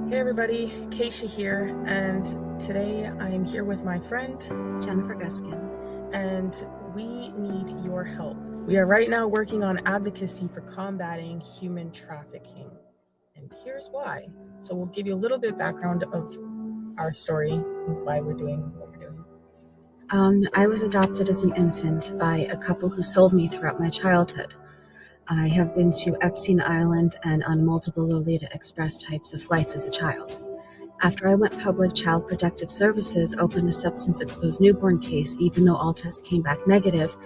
Hey everybody, Keisha here, and today I am here with my friend Jennifer Guskin, and we need your help. We are right now working on advocacy for combating human trafficking, and here's why. So we'll give you a little bit of background of our story and why we're doing what we're doing. I was adopted as an infant by a couple who sold me throughout my childhood. I have been to Epstein Island and on multiple Lolita Express types of flights as a child. After I went public, Child Protective Services opened a substance-exposed newborn case, even though all tests came back negative,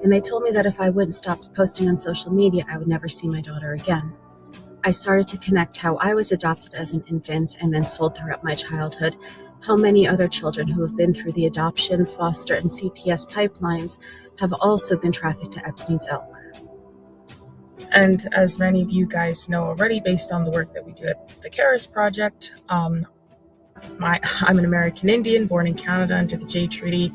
and they told me that if I wouldn't stop posting on social media, I would never see my daughter again. I started to connect how I was adopted as an infant and then sold throughout my childhood, how many other children who have been through the adoption, foster, and CPS pipelines have also been trafficked to Epstein's Elk. And as many of you guys know already, based on the work that we do at the Karis Project, I'm an American Indian born in Canada under the Jay Treaty.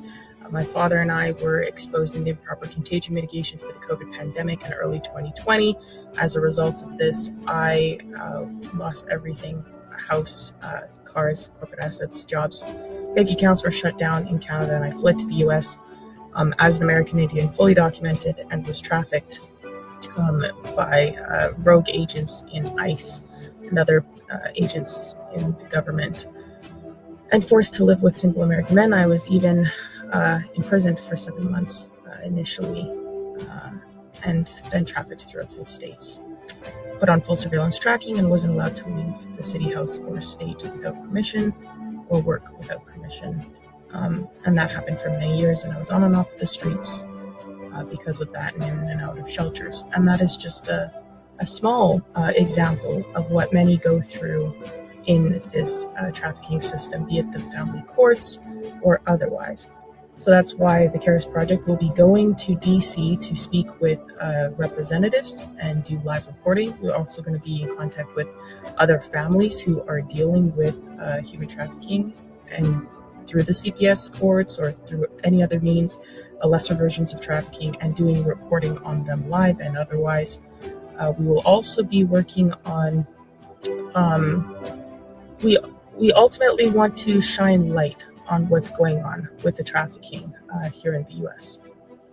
My father and I were exposed in the improper contagion mitigation for the COVID pandemic in early 2020. As a result of this, I lost everything: a house, cars, corporate assets, jobs. Bank accounts were shut down in Canada, and I fled to the US as an American Indian, fully documented, and was trafficked by rogue agents in ICE and other agents in the government, and forced to live with single American men. I was even imprisoned for 7 months initially, and then trafficked throughout the states. Put on full surveillance tracking and wasn't allowed to leave the city, house, or state without permission, or work without permission. And that happened for many years, and I was on and off the streets because of that, and in and out of shelters. And that is just a small example of what many go through in this trafficking system, be it the family courts or otherwise. So that's why the Karis Project will be going to DC to speak with representatives and do live reporting. We're also going to be in contact with other families who are dealing with human trafficking, and through the CPS courts or through any other means, lesser versions of trafficking, and doing reporting on them live and otherwise. We will also be working on, we ultimately want to shine light on what's going on with the trafficking here in the US.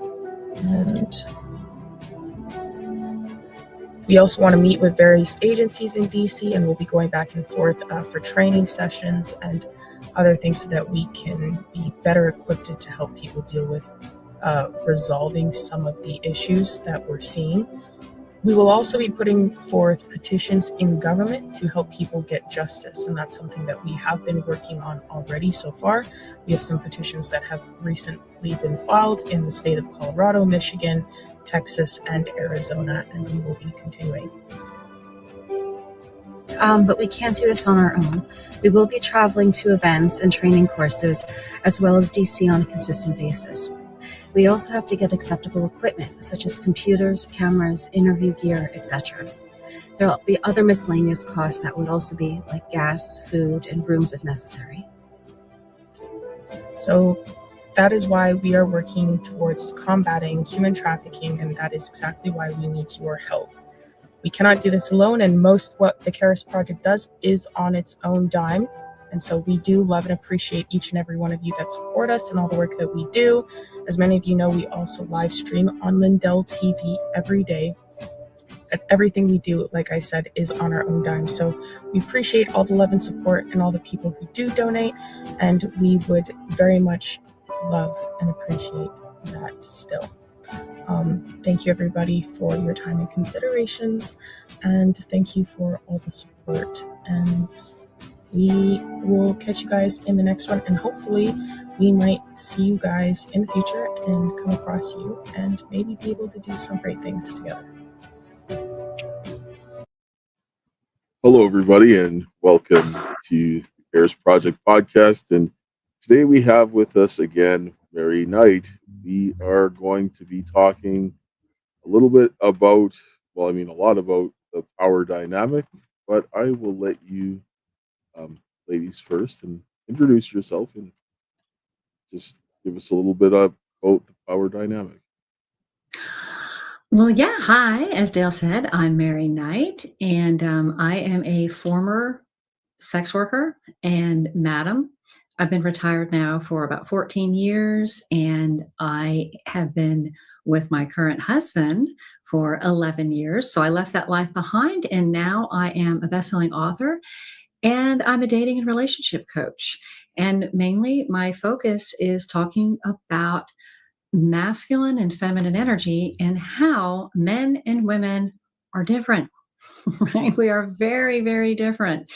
And we also want to meet with various agencies in DC, and we'll be going back and forth for training sessions and other things so that we can be better equipped to help people deal with resolving some of the issues that we're seeing. We will also be putting forth petitions in government to help people get justice, and that's something that we have been working on already so far. We have some petitions that have recently been filed in the state of Colorado, Michigan, Texas, and Arizona, and we will be continuing. But we can't do this on our own. We will be traveling to events and training courses, as well as DC on a consistent basis. We also have to get acceptable equipment, such as computers, cameras, interview gear, etc. There will be other miscellaneous costs that would also be like gas, food, and rooms if necessary. So that is why we are working towards combating human trafficking, and that is exactly why we need your help. We cannot do this alone, and most what the Karis Project does is on its own dime. And so we do love and appreciate each and every one of you that support us and all the work that we do. As many of you know, we also live stream on Lindell TV every day. And everything we do, like I said, is on our own dime. So we appreciate all the love and support and all the people who do donate. And we would very much love and appreciate that still. Thank you everybody for your time and considerations. And thank you for all the support. And we will catch you guys in the next one, and hopefully we might see you guys in the future and come across you and maybe be able to do some great things together. Hello, everybody, and welcome to the Karis Project podcast. And today we have with us again Mary Knight. We are going to be talking a little bit about, a lot about the power dynamic, but I will let you ladies first and introduce yourself and just give us a little bit about the power dynamic. Well, yeah. Hi, as Dale said, I'm Mary Knight, and I am a former sex worker and madam. I've been retired now for about 14 years, and I have been with my current husband for 11 years. So I left that life behind, and now I am a best-selling author, and I'm a dating and relationship coach. And mainly, my focus is talking about masculine and feminine energy and how men and women are different. Right? We are very, very different.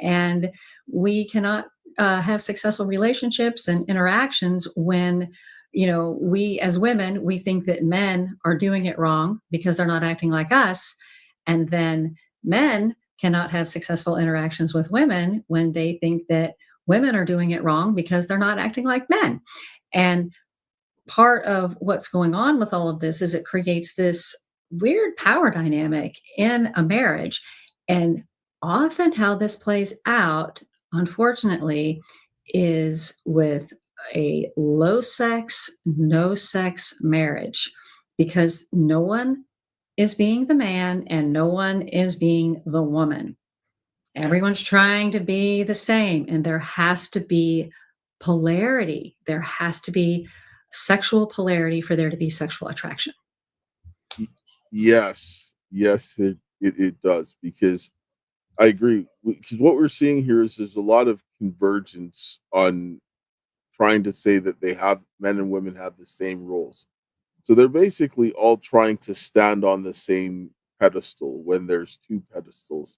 And we cannot have successful relationships and interactions when, we as women, we think that men are doing it wrong because they're not acting like us. And then men cannot have successful interactions with women when they think that women are doing it wrong because they're not acting like men. And part of what's going on with all of this is it creates this weird power dynamic in a marriage. And often how this plays out, unfortunately, is with a low sex, no sex marriage because no one is being the man and no one is being the woman. Everyone's trying to be the same, and there has to be polarity. There has to be sexual polarity for there to be sexual attraction. Yes, it does, because I agree. Because what we're seeing here is there's a lot of convergence on trying to say that they have men and women have the same roles. So they're basically all trying to stand on the same pedestal when there's two pedestals,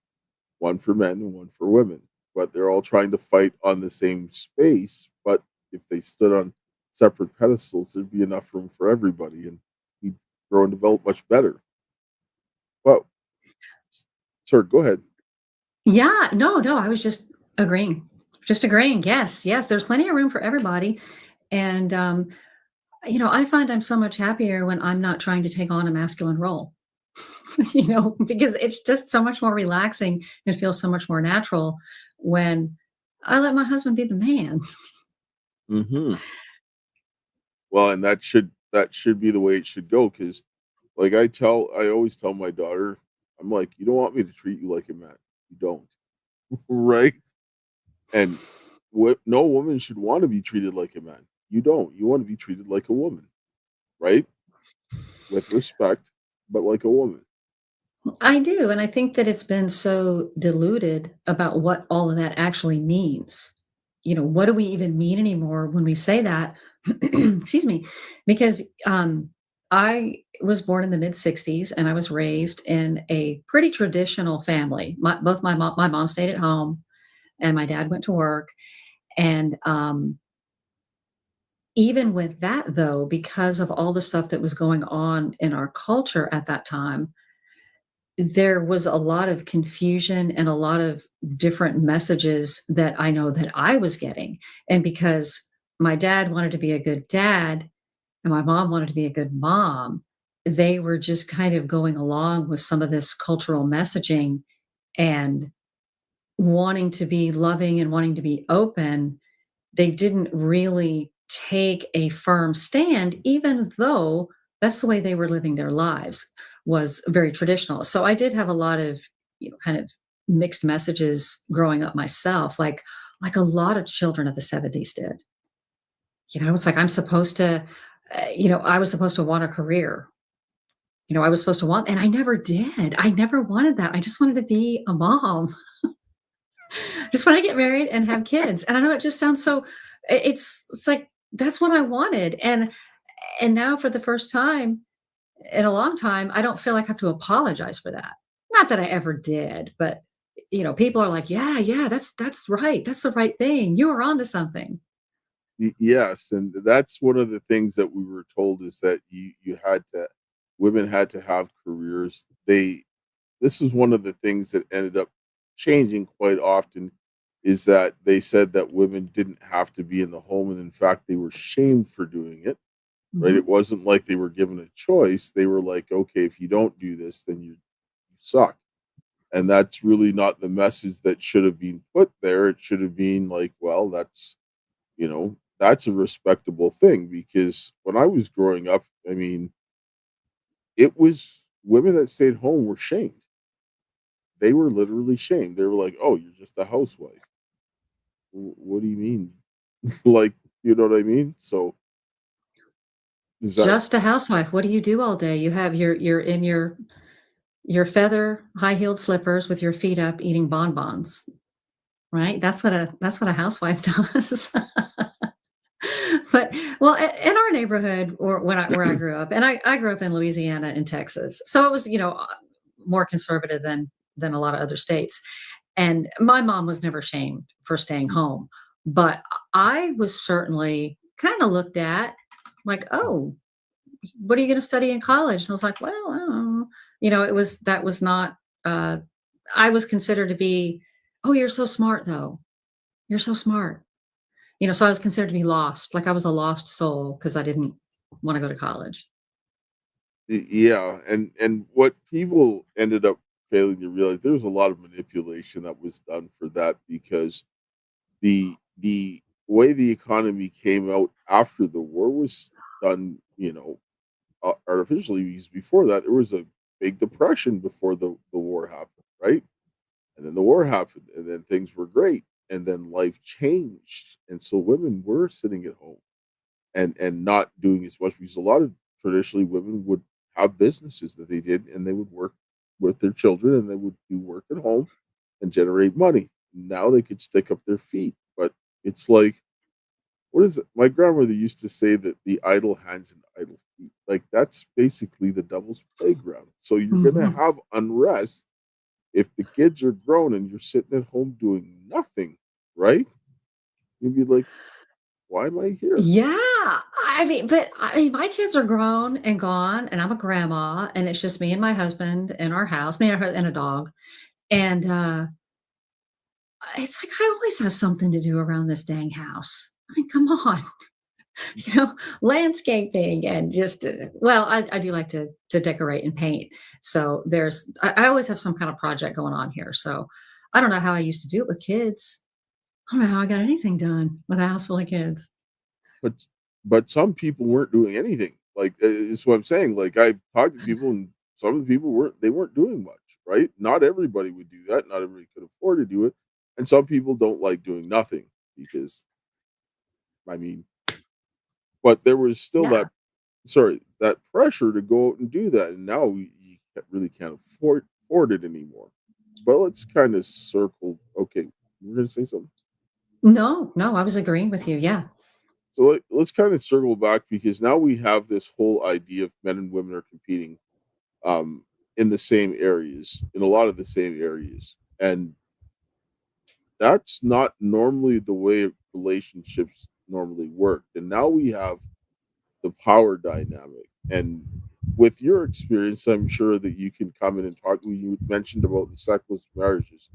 one for men and one for women. But they're all trying to fight on the same space. But if they stood on separate pedestals, there'd be enough room for everybody and we'd grow and develop much better. But, sir, go ahead. Yeah, no, I was just agreeing. Just agreeing. Yes, yes, there's plenty of room for everybody. And, I find I'm so much happier when I'm not trying to take on a masculine role, because it's just so much more relaxing and feels so much more natural when I let my husband be the man. Hmm. Well, and that should be the way it should go. Because, like I always tell my daughter, I'm like, you don't want me to treat you like a man. You don't, right? And what no woman should want to be treated like a man. You don't. You want to be treated like a woman, right? With respect, but like a woman. I do, and I think that it's been so diluted about what all of that actually means. What do we even mean anymore when we say that? Excuse me, because I was born in the mid '60s, and I was raised in a pretty traditional family. Both my mom stayed at home, and my dad went to work. And even with that, though, because of all the stuff that was going on in our culture at that time, there was a lot of confusion and a lot of different messages that I know that I was getting. And because my dad wanted to be a good dad and my mom wanted to be a good mom, they were just kind of going along with some of this cultural messaging and wanting to be loving and wanting to be open. They didn't really take a firm stand, even though that's the way they were living their lives, was very traditional. So I did have a lot of, kind of mixed messages growing up myself, like a lot of children of the '70s did. It's like I'm supposed to, I was supposed to want a career. I was supposed to want, and I never did. I never wanted that. I just wanted to be a mom. Just want to get married and have kids. And I know it just sounds so it's like that's what I wanted. And now for the first time in a long time, I don't feel like I have to apologize for that. Not that I ever did, but people are like, "Yeah, yeah, that's right. That's the right thing. You were onto something." Yes, and that's one of the things that we were told is that you had to women had to have careers. This is one of the things that ended up changing quite often is that they said that women didn't have to be in the home, and in fact they were shamed for doing it, right? It Mhm. wasn't like they were given a choice. They were like, okay, if you don't do this, then you suck. And that's really not the message that should have been put there. It should have been like, well, that's a respectable thing, because when I was growing up, I mean, it was women that stayed home were shamed. they were literally shamed. They were like, "Oh, you're just a housewife." What do you mean? Like, you know what I mean? So is that Just a housewife. What do you do all day? You have you're in your feather high-heeled slippers with your feet up eating bonbons, right? That's what a housewife does. But well, in our neighborhood or where I grew up, and I grew up in Louisiana and Texas, so it was more conservative than a lot of other states. And my mom was never shamed for staying home, but I was certainly kind of looked at like, oh, what are you going to study in college? And I was like, well, I don't know. It was that was not. Uh, I was considered to be, oh, you're so smart though. You're so smart. So I was considered to be lost, like I was a lost soul because I didn't wanna go to college. yeah, and what people ended up failing to realize, there was a lot of manipulation that was done for that, because the way the economy came out after the war was done, artificially, because before that there was a big depression before the war happened, right? And then the war happened, and then things were great, and then life changed, and so women were sitting at home and not doing as much, because a lot of traditionally women would have businesses that they did, and they would work with their children, and they would do work at home and generate money. Now they could stick up their feet, but it's like, what is it? My grandmother used to say that the idle hands and idle feet, like that's basically the devil's playground. So you're gonna Mhm. have unrest if the kids are grown and you're sitting at home doing nothing, right? You'd be like, why am I here? Yeah, but my kids are grown and gone, and I'm a grandma, and it's just me and my husband in our house, me and a dog, and, it's like I always have something to do around this dang house. I mean, come on. you know, Landscaping and just well, I do like to decorate and paint. So I always have some kind of project going on here. So I don't know how I used to do it with kids. I don't know how I got anything done with a house full of kids. But some people weren't doing anything. Like, it's what I'm saying. Like, I've talked to people, and some of the people weren't doing much, right? Not everybody would do that. Not everybody could afford to do it, and some people don't like doing nothing because, I mean, but there was still Yeah. that pressure to go out and do that, and now you really can't afford it anymore. But let's kind of circle. Okay, we're gonna say something. No, no, I was agreeing with you. Yeah. So let's kind of circle back, because now we have this whole idea of men and women are competing, um, in the same areas, in a lot of the same areas, and that's not normally the way relationships normally work. And now we have the power dynamic. And with your experience, I'm sure that you can come in and talk. You mentioned about the sexless marriages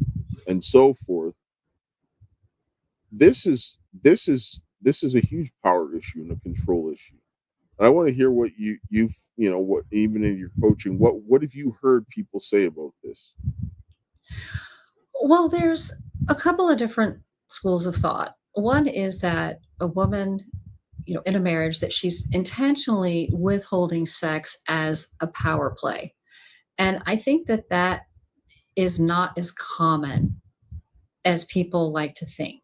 and so forth. This is a huge power issue and a control issue. And I want to hear what what, even in your coaching, what have you heard people say about this? Well, there's a couple of different schools of thought. One is that a woman, in a marriage, that she's intentionally withholding sex as a power play. And I think that is not as common as people like to think.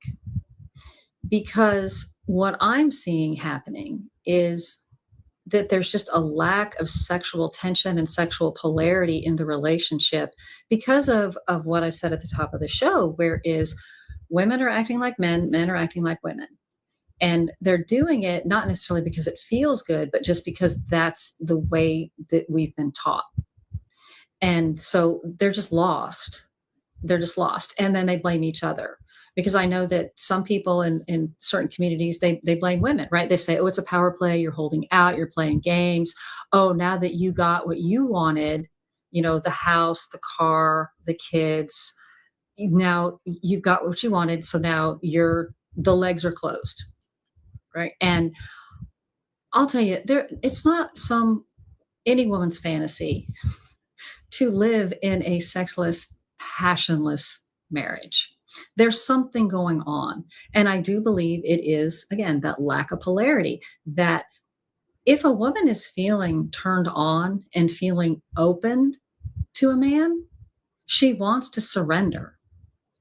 Because what I'm seeing happening is that there's just a lack of sexual tension and sexual polarity in the relationship because of what I said at the top of the show, where is women are acting like men, men are acting like women. And they're doing it not necessarily because it feels good, but just because that's the way that we've been taught. And so they're just lost, and then they blame each other, because I know that some people in certain communities, they blame women, right? They say, oh, it's a power play, you're holding out, you're playing games. Oh, now that you got what you wanted, the house, the car, the kids, now you've got what you wanted, so now the legs are closed, right? And I'll tell you, it's not some any woman's fantasy to live in a sexless, passionless marriage. There's something going on. And I do believe it is, again, that lack of polarity. That if a woman is feeling turned on and feeling open to a man, she wants to surrender.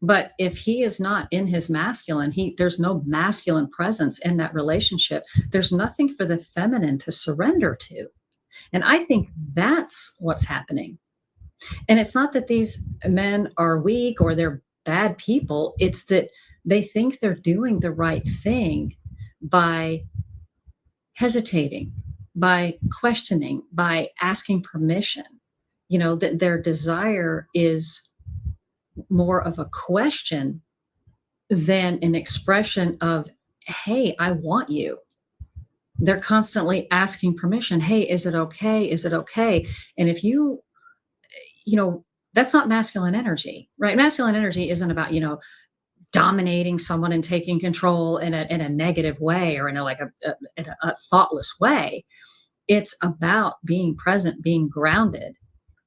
But if he is not in his masculine, there's no masculine presence in that relationship. There's nothing for the feminine to surrender to. And I think that's what's happening. And it's not that these men are weak or they're bad people. It's that they think they're doing the right thing by hesitating, by questioning, by asking permission. That their desire is more of a question than an expression of, hey, I want you. They're constantly asking permission. Hey, is it okay? Is it okay? And if that's not masculine energy, right? Masculine energy isn't about, dominating someone and taking control in a negative way or in a thoughtless way. It's about being present, being grounded,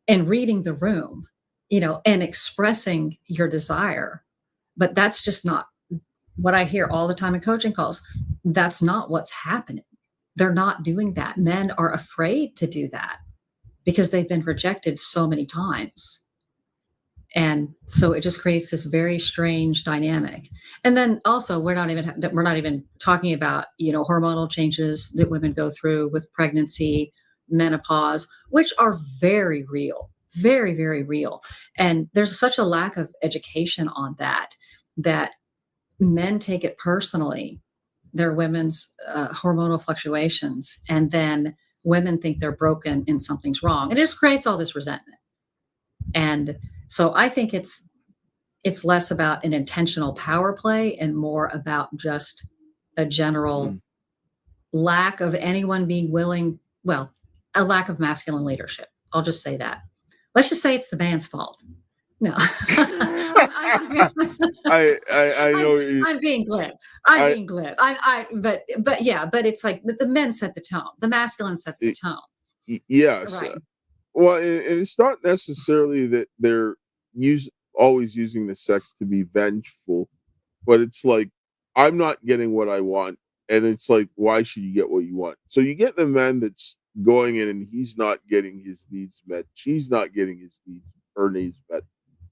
and reading the room, and expressing your desire. But that's just not what I hear all the time in coaching calls. That's not what's happening. They're not doing that. Men are afraid to do that because they've been rejected so many times. And so it just creates this very strange dynamic. And then also we're not even talking about, hormonal changes that women go through with pregnancy, menopause, which are very real, very, very real. And there's such a lack of education on that men take it personally, their women's hormonal fluctuations. And then women think they're broken and something's wrong. And it just creates all this resentment. And so I think it's less about an intentional power play and more about just a general lack of anyone being willing, a lack of masculine leadership. I'll just say that. Let's just say it's the man's fault. No. I know. I'm being glib. Being glib. But it's like the men set the tone. The masculine sets the tone. Yes. Right. Well, and it's not necessarily that they're always using the sex to be vengeful, but it's like, I'm not getting what I want. And it's like, why should you get what you want? So you get the man that's going in and he's not getting his needs met. She's not getting her needs met.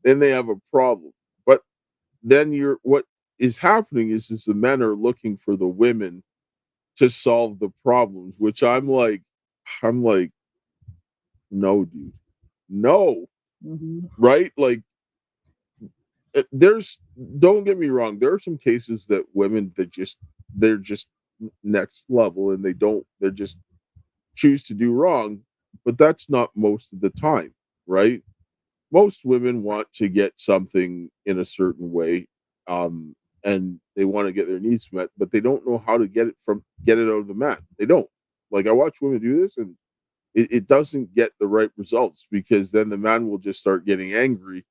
Then they have a problem. But then what is happening is the men are looking for the women to solve the problems, which I'm like, no, dude, no. Mm-hmm. Right? Like, don't get me wrong, there are some cases that women they're just next level and they just choose to do wrong, but that's not most of the time, right? Most women want to get something in a certain way, and they want to get their needs met, but they don't know how to get it out of the man. They don't. Like, I watch women do this and it doesn't get the right results, because then the man will just start getting angry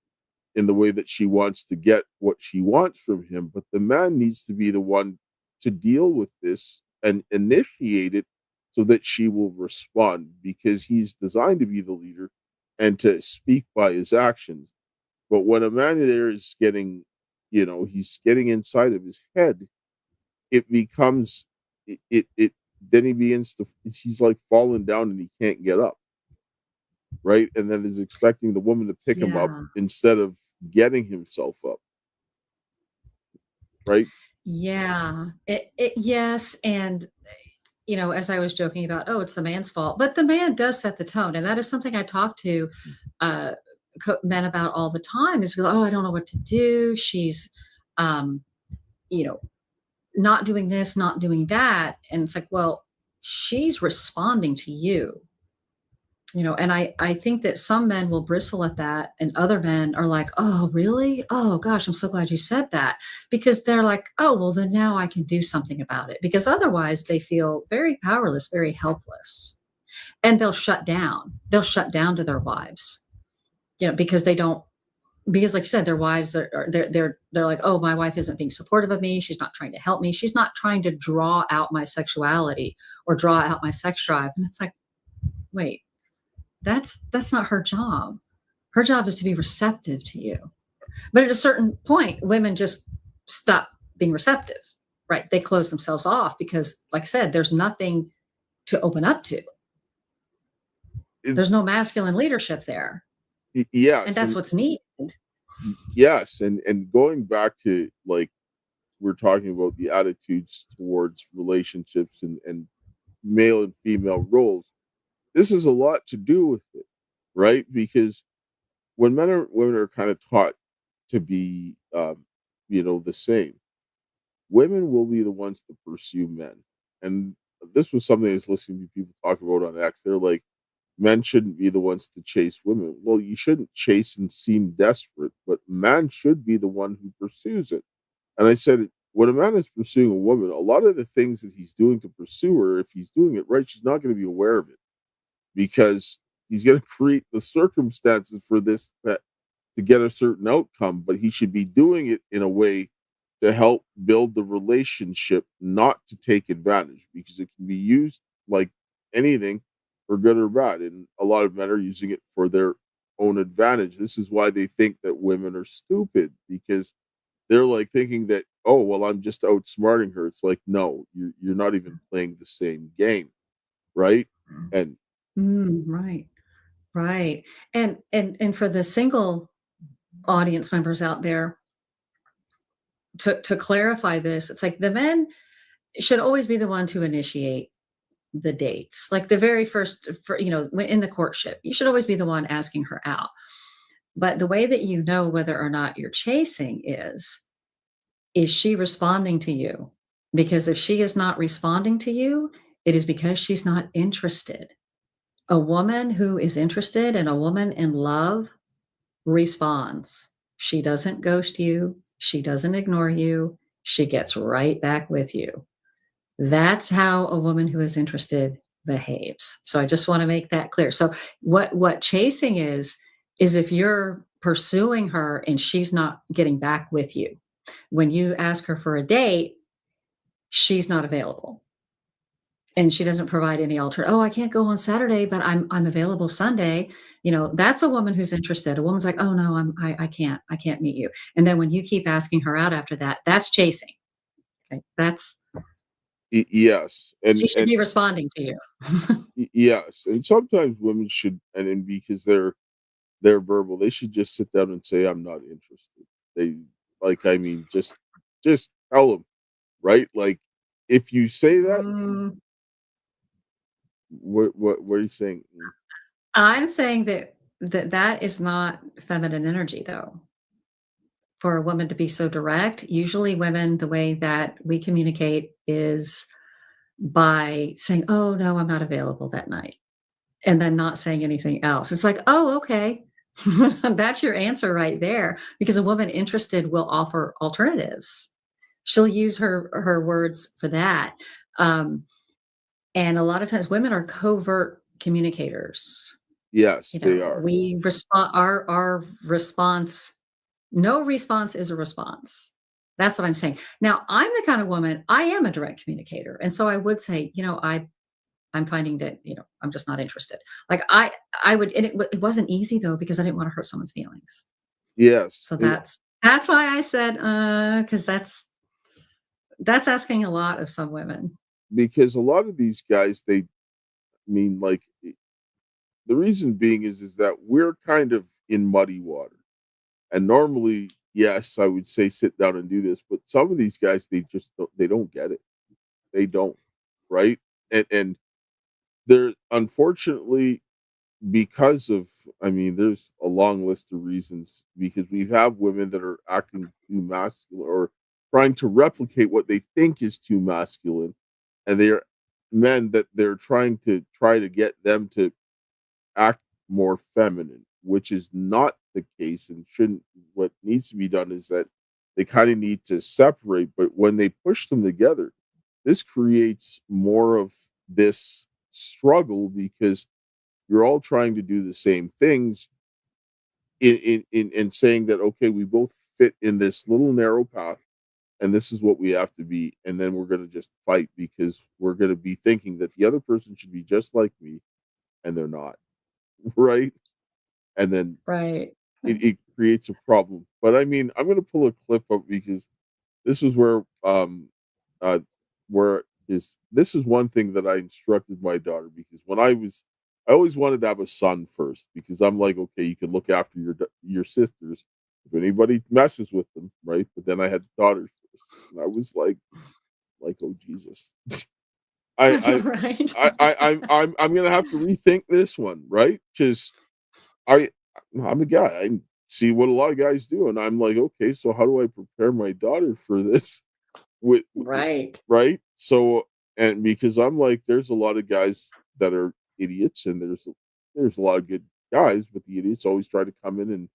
in the way that she wants to get what she wants from him. But the man needs to be the one to deal with this and initiate it so that she will respond, because he's designed to be the leader and to speak by his actions. But when a man there is getting, he's getting inside of his head, it becomes, then he begins to, he's like falling down and he can't get up. Right. And then is expecting the woman to pick him up instead of getting himself up. Right. Yeah. Yes. And, as I was joking about, it's the man's fault, but the man does set the tone. And that is something I talk to men about all the time, is, I don't know what to do. She's, not doing this, not doing that. And it's like, well, she's responding to you. And I think that some men will bristle at that, and other men are like, oh, really? Oh, gosh, I'm so glad you said that. Because they're like, oh, well, then now I can do something about it. Because otherwise they feel very powerless, very helpless. And they'll shut down. They'll shut down to their wives, because they don't, because like you said, their wives they're like, oh, my wife isn't being supportive of me. She's not trying to help me. She's not trying to draw out my sexuality or draw out my sex drive. And it's like, wait. That's not her job. Her job is to be receptive to you. But at a certain point, women just stop being receptive, right? They close themselves off because, like I said, there's nothing to open up to. There's no masculine leadership there. Yeah. And that's what's neat. Yes, and going back to, like, we're talking about the attitudes towards relationships and male and female roles. This is a lot to do with it, right? Because when women are kind of taught to be, the same, women will be the ones to pursue men. And this was something I was listening to people talk about on X. They're like, men shouldn't be the ones to chase women. Well, you shouldn't chase and seem desperate, but man should be the one who pursues it. And I said, when a man is pursuing a woman, a lot of the things that he's doing to pursue her, if he's doing it right, she's not going to be aware of it because he's going to create the circumstances for this to get a certain outcome, but he should be doing it in a way to help build the relationship, not to take advantage, because it can be used like anything for good or bad. And a lot of men are using it for their own advantage. This is why they think that women are stupid, because they're like thinking that, oh, well, I'm just outsmarting her. It's like, no, you're not even playing the same game, right? And Right, right. And for the single audience members out there, to clarify this, it's like the men should always be the one to initiate the dates. Like the very first, in the courtship, you should always be the one asking her out. But the way that you know whether or not you're chasing is she responding to you? Because if she is not responding to you, it is because she's not interested. A woman who is interested and a woman in love responds. She doesn't ghost you. She doesn't ignore you. She gets right back with you. That's how a woman who is interested behaves. So I just want to make that clear. So what chasing is if you're pursuing her and she's not getting back with you. When you ask her for a date, she's not available. And she doesn't provide any oh, I can't go on Saturday, but I'm available Sunday. That's a woman who's interested. A woman's like, oh no, I can't meet you. And then when you keep asking her out after that, that's chasing. Okay. That's yes, She should be responding to you. yes, and sometimes women should, and because they're verbal, they should just sit down and say, I'm not interested. They, like, I mean, just tell them, right? Like, if you say that, Mm, what are you saying? I'm saying that is not feminine energy, though, for a woman to be so direct. Usually women, the way that we communicate is by saying, "Oh, no, I'm not available that night," and then not saying anything else. It's like, "Oh, okay." That's your answer right there, because a woman interested will offer alternatives. She'll use her words for that. Um, and a lot of times women are covert communicators. Yes, they are. We respond our response, no response is a response. That's what I'm saying. Now, I'm the kind of woman, I am a direct communicator. And so I would say, I'm finding that, I'm just not interested. Like I would, and it wasn't easy though, because I didn't want to hurt someone's feelings. Yes, So that's why I said, because that's asking a lot of some women. because a lot of these guys, they mean, like, the reason being is that we're kind of in muddy water. And normally, yes, I would say sit down and do this, but some of these guys, they don't get it. They don't, right? And they're, unfortunately, because of, I mean, there's a long list of reasons, because we have women that are acting too masculine or trying to replicate what they think is too masculine, and they are men that they're try to get them to act more feminine, which is not the case and shouldn't. What needs to be done is that they kind of need to separate, but when they push them together, this creates more of this struggle, because you're all trying to do the same things in saying that, okay, we both fit in this little narrow path, and this is what we have to be, and then we're going to just fight because we're going to be thinking that the other person should be just like me, and they're not. Right? And then Right. it creates a problem. But I mean, I'm going to pull a clip up, because this is uh where is this is one thing that I instructed my daughter, because I always wanted to have a son first, because I'm like, okay, you can look after your sisters, if anybody messes with them, right? But then I had daughters first, and I was like, oh Jesus, I Right. I'm gonna have to rethink this one, right? Because I I'm a guy. I see what a lot of guys do, and I'm like, okay, so how do I prepare my daughter for this? With Right. right? So, and because I'm like, there's a lot of guys that are idiots, and there's a lot of good guys, but the idiots always try to come in and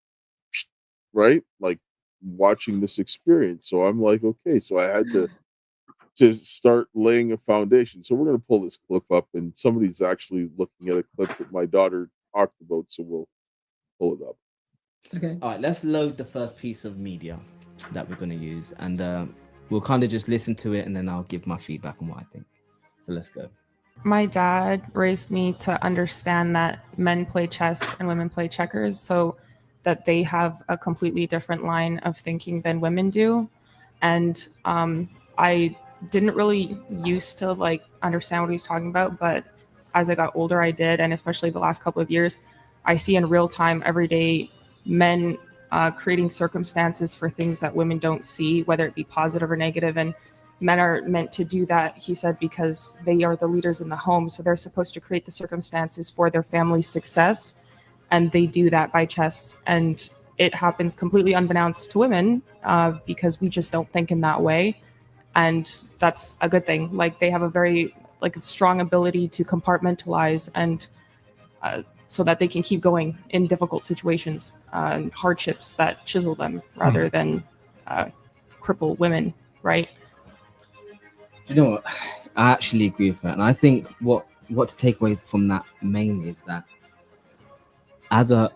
right, like watching this experience. So I'm like, okay, so I had to start laying a foundation. So we're gonna pull this clip up, and somebody's actually looking at a clip that my daughter talked about. So we'll pull it up. Okay. All right, let's load the first piece of media that we're going to use, and we'll kind of just listen to it, and then I'll give my feedback on what I think. So let's go. My dad raised me to understand that men play chess and women play checkers, so that they have a completely different line of thinking than women do. And I didn't really used to like understand what he was talking about, but as I got older, I did, and especially the last couple of years, I see in real time every day men creating circumstances for things that women don't see, whether it be positive or negative. And men are meant to do that, he said, because they are the leaders in the home. So they're supposed to create the circumstances for their family's success. And they do that by chess. And it happens completely unbeknownst to women because we just don't think in that way. And that's a good thing. Like they have a very like a strong ability to compartmentalize and so that they can keep going in difficult situations and hardships that chisel them rather than cripple women, right? You know what? I actually agree with that, and I think what to take away from that mainly is that as a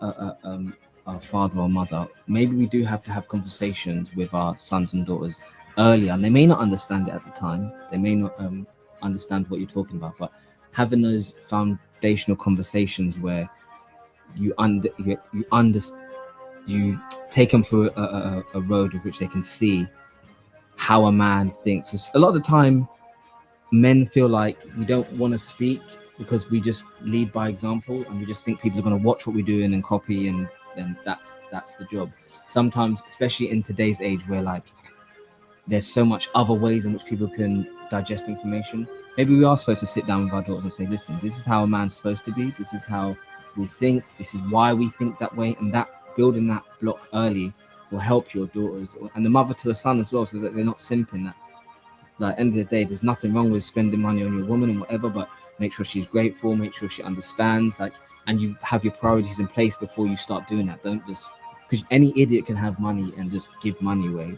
father or mother, maybe we do have to have conversations with our sons and daughters earlier, and they may not understand it at the time. They may not understand what you're talking about, but having those foundational conversations where you take them through a road of which they can see how a man thinks. Just a lot of the time, men feel like we don't want to speak because we just lead by example, and we just think people are going to watch what we're doing and copy, and then that's the job. Sometimes, especially in today's age, where like there's so much other ways in which people can digest information, maybe we are supposed to sit down with our daughters and say, listen, this is how a man's supposed to be, this is how we think, this is why we think that way, and that building that block early will help your daughters and the mother to the son as well, so that they're not simping. That like end of the day, there's nothing wrong with spending money on your woman and whatever, but make sure she's grateful, make sure she understands, like, and you have your priorities in place before you start doing that. Don't just, because any idiot can have money and just give money away,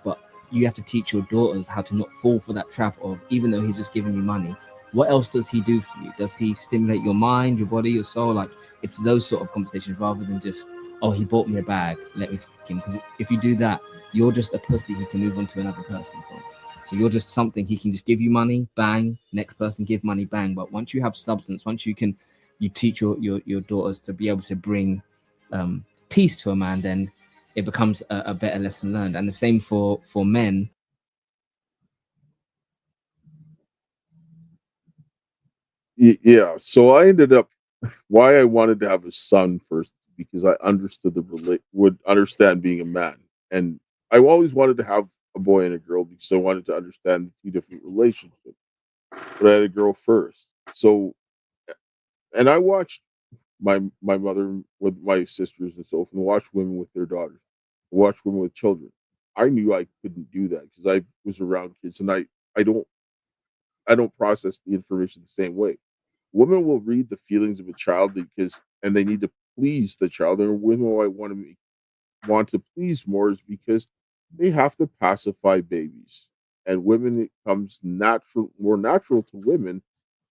but you have to teach your daughters how to not fall for that trap of, even though he's just giving you money, what else does he do for you? Does he stimulate your mind, your body, your soul? Like, it's those sort of conversations rather than just, oh, he bought me a bag, let me fuck him. Because if you do that, you're just a pussy who can move on to another person from. So you're just something he can just give you money, bang, next person give money, bang. But once you have substance, once you teach your daughters to be able to bring peace to a man, then it becomes a better lesson learned. And the same for men. Yeah. So I ended up why I wanted to have a son first, because I understood would understand being a man, and I always wanted to have a boy and a girl because I wanted to understand the two different relationships. But I had a girl first, so and I watched my mother with my sisters and so forth, and watch women with their daughters, watch women with children. I knew I couldn't do that because I was around kids, and I don't I don't process the information the same way. Women will read the feelings of a child because, and they need to please the child. And women who I want to please more is because they have to pacify babies. And women, it comes more natural to women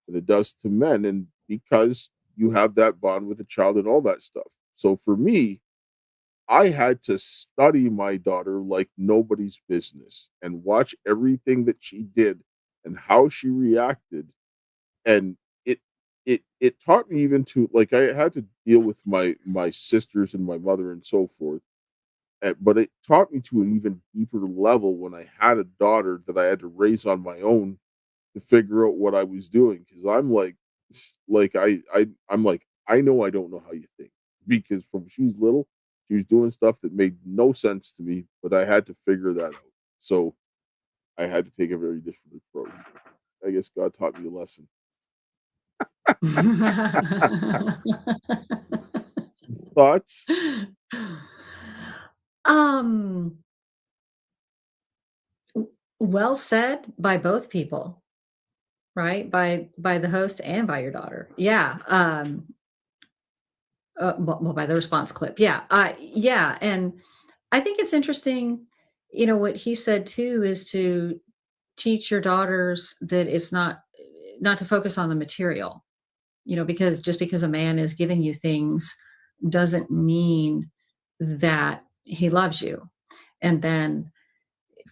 than it does to men. And because you have that bond with a child and all that stuff. So for me, I had to study my daughter like nobody's business and watch everything that she did and how she reacted. And it taught me even to, like, I had to deal with my sisters and my mother and so forth. But it taught me to an even deeper level when I had a daughter that I had to raise on my own to figure out what I was doing. Because I'm like I'm like, I know I don't know how you think, because from she's little, She was doing stuff that made no sense to me, but I had to figure that out. So I had to take a very different approach. I guess God taught me a lesson. Thoughts? um well said by both people, right? By the host and by your daughter. Yeah. Well, by the response clip. Yeah. Yeah. And I think it's interesting, what he said too is to teach your daughters that it's not to focus on the material, because just because a man is giving you things doesn't mean that he loves you. And then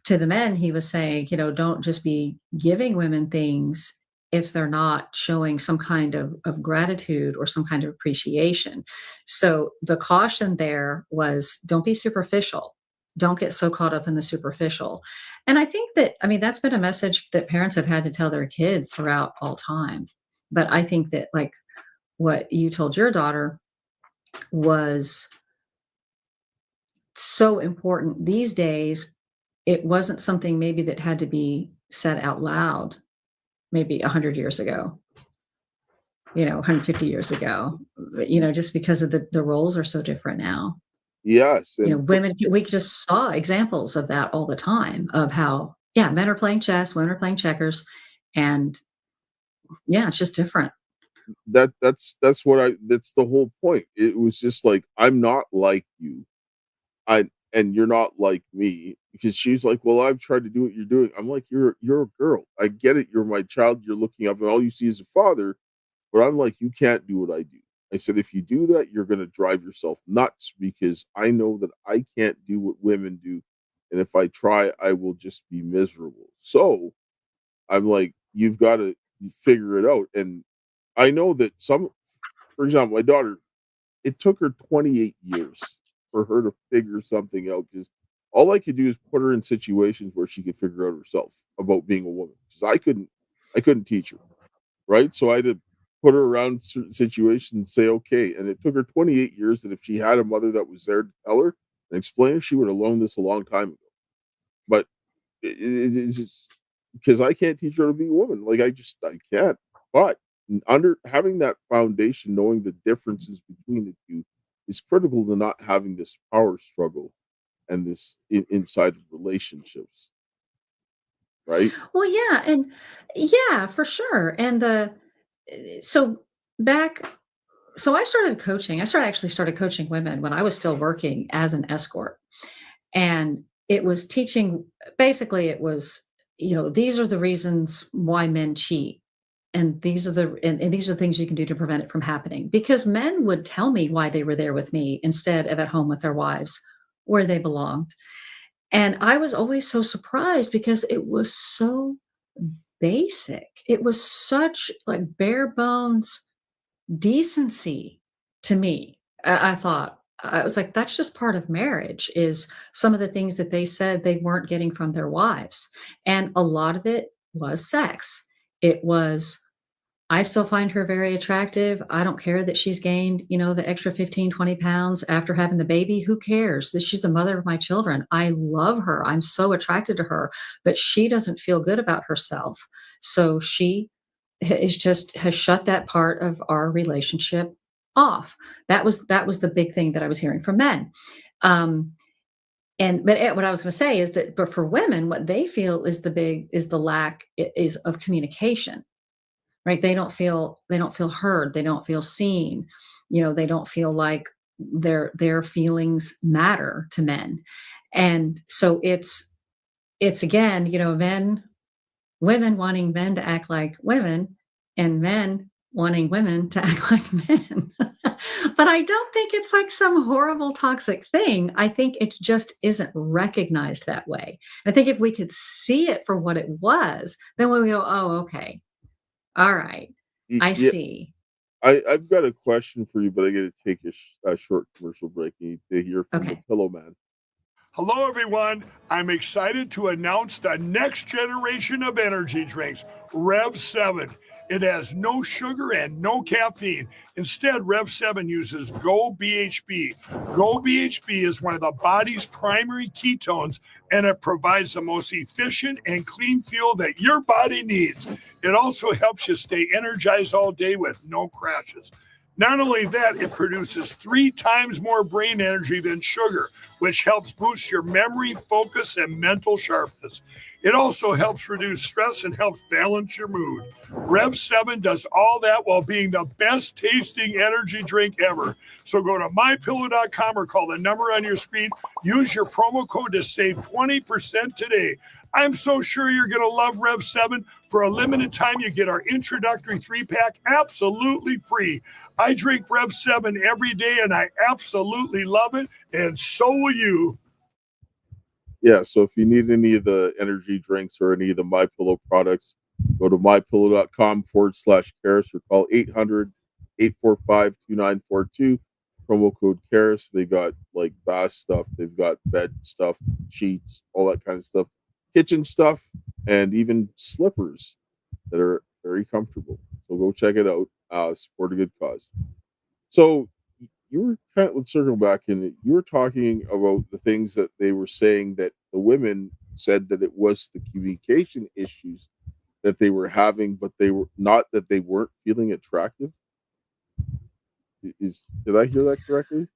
to the men, he was saying, don't just be giving women things if they're not showing some kind of gratitude or some kind of appreciation. So the caution there was don't be superficial. Don't get so caught up in the superficial. And I think that, I mean, that's been a message that parents have had to tell their kids throughout all time. But I think that, like, what you told your daughter was so important these days. It wasn't something maybe that had to be said out loud maybe 100 years ago, 150 years ago, just because of the roles are so different now. Yes. And Women, we just saw examples of that all the time of how, yeah, men are playing chess, women are playing checkers. And yeah, it's just different. that's that's the whole point. It was just like, I'm not like you. And you're not like me, because she's like, well, I've tried to do what you're doing. I'm like, you're a girl. I get it. You're my child. You're looking up, and all you see is a father. But I'm like, you can't do what I do. I said, if you do that, you're going to drive yourself nuts, because I know that I can't do what women do. And if I try, I will just be miserable. So I'm like, you've got to figure it out. And I know that for example, my daughter, it took her 28 years for her to figure something out, because all I could do is put her in situations where she could figure out herself about being a woman, because I couldn't teach her, right? So I had to put her around certain situations and say, okay. And it took her 28 years, that if she had a mother that was there to tell her and explain her, she would have learned this a long time ago. But it's just because I can't teach her to be a woman. Like, I can't. But under having that foundation, knowing the differences between the two, is critical to not having this power struggle and this inside of relationships, right? Well, yeah. And yeah, for sure. And so back, so I started coaching. Actually started coaching women when I was still working as an escort. And it was teaching, basically, it was, these are the reasons why men cheat. And these are the things you can do to prevent it from happening. Because men would tell me why they were there with me instead of at home with their wives, where they belonged. And I was always so surprised because it was so basic. It was such like bare bones decency to me. I thought, I was like, that's just part of marriage, is some of the things that they said they weren't getting from their wives. And a lot of it was sex. It was, I still find her very attractive. I don't care that she's gained, the extra 15, 20 pounds after having the baby. Who cares? That she's the mother of my children. I love her. I'm so attracted to her, but she doesn't feel good about herself. So she has shut that part of our relationship off. That was the big thing that I was hearing from men. Um, what I was going to say is that, but for women, what they feel is the lack is of communication, right? They don't feel heard. They don't feel seen. They don't feel like their feelings matter to men. And so it's again, women wanting men to act like women, and men wanting women to act like men. But I don't think it's like some horrible toxic thing. I think it just isn't recognized that way. I think if we could see it for what it was, then we go, oh, okay. All right. I Yeah, see. I've got a question for you, but I got to take a short commercial break. You need to hear from the Okay. Pillow Man. Hello, everyone. I'm excited to announce the next generation of energy drinks, Rev 7. It has no sugar and no caffeine. Instead, Rev 7 uses Go BHB. Go BHB is one of the body's primary ketones, and it provides the most efficient and clean fuel that your body needs. It also helps you stay energized all day with no crashes. Not only that, it produces 3 times more brain energy than sugar, which helps boost your memory, focus, and mental sharpness. It also helps reduce stress and helps balance your mood. Rev 7 does all that while being the best tasting energy drink ever. So go to MyPillow.com or call the number on your screen. Use your promo code to save 20% today. I'm so sure you're going to love Rev 7. For a limited time, you get our introductory 3-pack absolutely free. I drink Rev 7 every day, and I absolutely love it, and so will you. Yeah, so if you need any of the energy drinks or any of the MyPillow products, go to mypillow.com/Karis or call 800-845-2942. Promo code Karis. They got like bath stuff, they've got bed stuff, sheets, all that kind of stuff, kitchen stuff, and even slippers that are very comfortable. So go check it out. Support a good cause. So you were kind of, let's circle back in it. You were talking about the things that they were saying that the women said that it was the communication issues that they were having, but they were not that they weren't feeling attractive. Did I hear that correctly?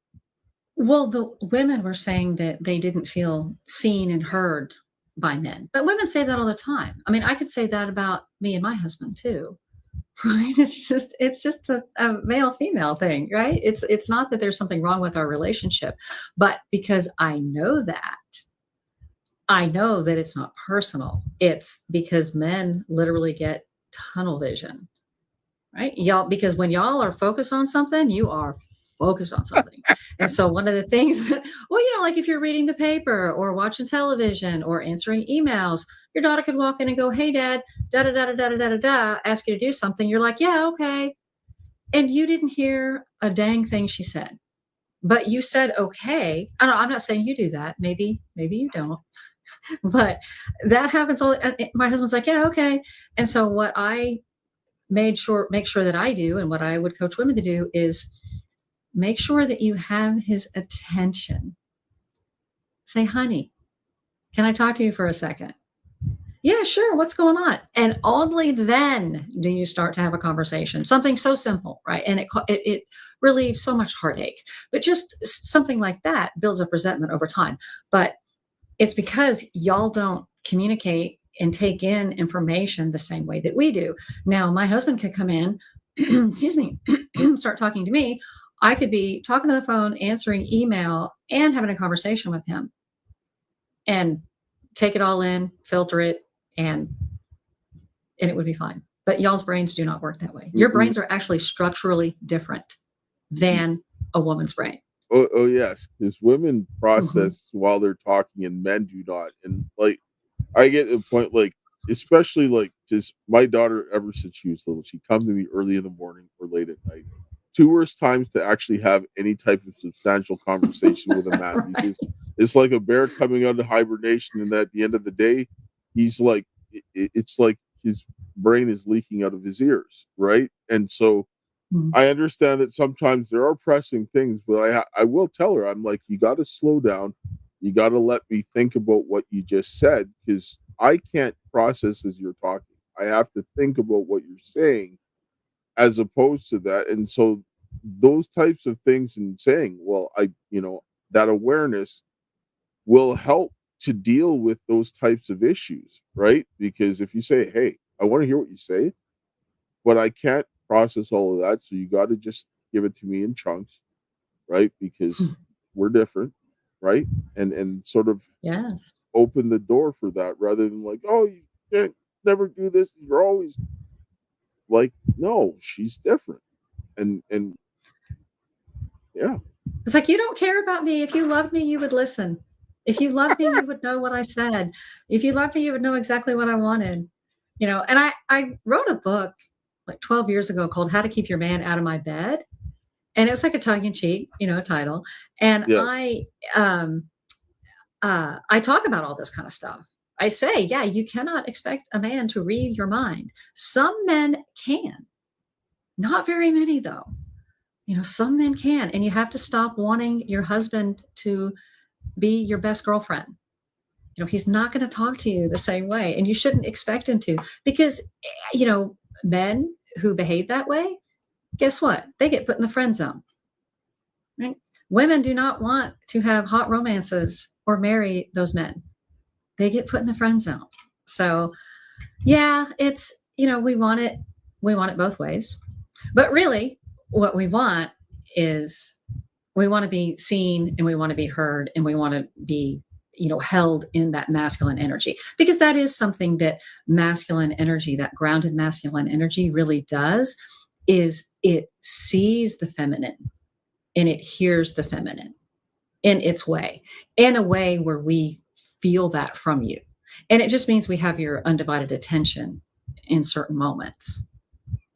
Well, the women were saying that they didn't feel seen and heard by men, but women say that all the time. I mean, I could say that about me and my husband too. Right? It's just a male female thing, right? It's not that there's something wrong with our relationship, but because I know that it's not personal. It's because men literally get tunnel vision, right? Y'all, because when y'all are focused on something, you are focused on something. And so one of the things that, well, like if you're reading the paper or watching television or answering emails, your daughter could walk in and go, "Hey, Dad, da da da da da da da da," ask you to do something. You're like, "Yeah, okay." And you didn't hear a dang thing she said, but you said, "Okay." I'm not saying you do that. Maybe you don't, but that happens all. My husband's like, "Yeah, okay." And so what I make sure that I do, and what I would coach women to do, is make sure that you have his attention. Say, "Honey, can I talk to you for a second?" "Yeah, sure. What's going on?" And only then do you start to have a conversation. Something so simple, right? And it relieves so much heartache. But just something like that builds up resentment over time. But it's because y'all don't communicate and take in information the same way that we do. Now, my husband could come in, excuse me, start talking to me. I could be talking to the phone, answering email, and having a conversation with him, and take it all in, filter it, and it would be fine. But y'all's brains do not work that way. Your brains are actually structurally different than a woman's brain. Oh yes, because women process while they're talking and men do not. And like, I get to the point, like, especially like, just my daughter, ever since she was little, she'd come to me early in the morning or late at night. 2 worst times to actually have any type of substantial conversation with a man, Right. because it's like a bear coming out of hibernation, and at the end of the day, he's like, it's like his brain is leaking out of his ears, right? And so I understand that sometimes there are pressing things, but I will tell her, I'm like, you got to slow down. You got to let me think about what you just said, because I can't process as you're talking. I have to think about what you're saying as opposed to that. And so those types of things and saying, well, that awareness will help to deal with those types of issues, right? Because if you say, "Hey, I want to hear what you say, but I can't process all of that, so you got to just give it to me in chunks," right? Because we're different, right? And sort of Yes. open the door for that, rather than like, "Oh, you can't never do this. You're always," like, no, she's different. And yeah. It's like, you don't care about me. If you loved me, you would listen. If you loved me, you would know what I said. If you loved me, you would know exactly what I wanted. And I wrote a book like 12 years ago called How to Keep Your Man Out of My Bed. And it was like a tongue-in-cheek, title. And Yes. I talk about all this kind of stuff. I say, yeah, you cannot expect a man to read your mind. Some men can, not very many though. Some men can, and you have to stop wanting your husband to be your best girlfriend. He's not going to talk to you the same way, and you shouldn't expect him to, because men who behave that way, guess what? They get put in the friend zone. Right? Women do not want to have hot romances or marry those men. They get put in the friend zone. So yeah, it's we want it both ways. But really what we want is we want to be seen, and we want to be heard, and we want to be held in that masculine energy, because that is something that masculine energy, that grounded masculine energy really does, is it sees the feminine and it hears the feminine in its way, in a way where we feel that from you. And it just means we have your undivided attention in certain moments.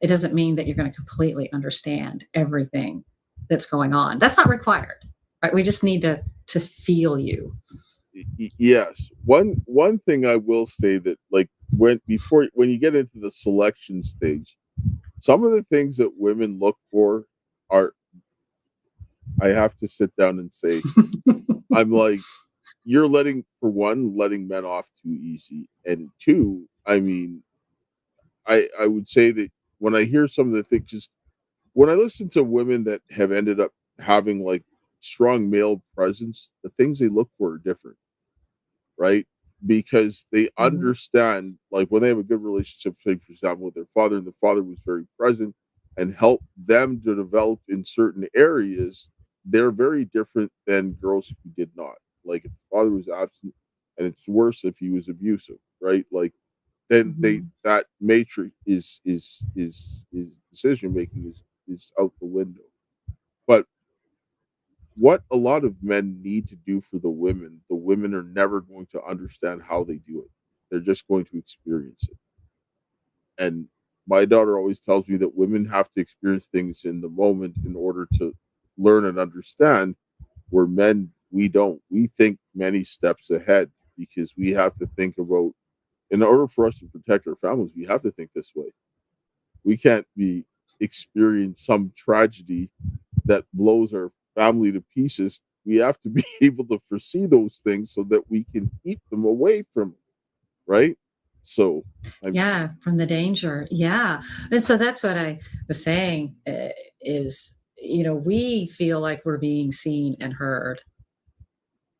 It doesn't mean that you're going to completely understand everything that's going on. That's not required, right? We just need to feel you. Yes. One thing I will say, that like when you get into the selection stage, some of the things that women look for are, I have to sit down and say, I'm like, you're letting men off too easy. And two, I mean, I would say that when I hear some of the things, just when I listen to women that have ended up having like strong male presence, the things they look for are different, right? Because they understand, like when they have a good relationship, say for example, with their father, and the father was very present and helped them to develop in certain areas, they're very different than girls who did not. Like if the father was absent, and it's worse if he was abusive, right? Like then that matrix is decision making is out the window. But what a lot of men need to do for the women are never going to understand how they do it. They're just going to experience it. And my daughter always tells me that women have to experience things in the moment in order to learn and understand, where men, we don't. We think many steps ahead, because we have to think about, in order for us to protect our families, we have to think this way. We can't be experience some tragedy that blows our family to pieces. We have to be able to foresee those things so that we can keep them away from it, right? So yeah, from the danger. Yeah. And so that's what I was saying, is we feel like we're being seen and heard,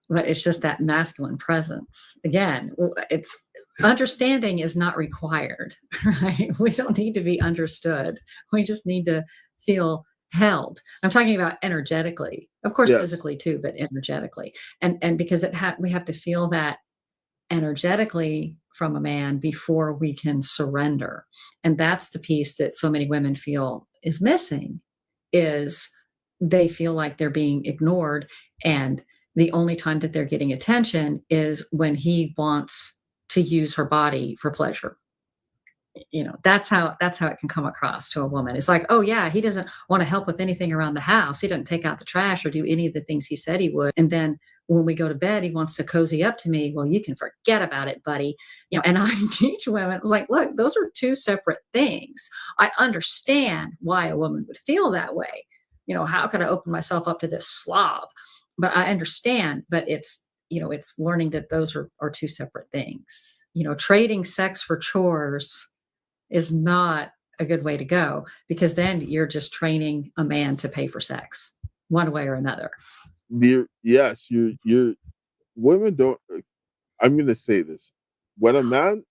but it's just that masculine presence. Again, it's understanding is not required, right? We don't need to be understood. We just need to feel held. I'm talking about energetically, of course, yes, physically too, but energetically. And because we have to feel that energetically from a man before we can surrender. And that's the piece that so many women feel is missing, is they feel like they're being ignored, and the only time that they're getting attention is when he wants to use her body for pleasure. That's how it can come across to a woman. It's like, oh yeah, he doesn't want to help with anything around the house. He doesn't take out the trash or do any of the things he said he would. And then when we go to bed, he wants to cozy up to me. Well, you can forget about it, buddy. And I teach women, I was like, look, those are two separate things. I understand why a woman would feel that way. How could I open myself up to this slob? But I understand, but it's learning that those are two separate things. Trading sex for chores is not a good way to go, because then you're just training a man to pay for sex one way or another. you're women don't. I'm going to say this: when a man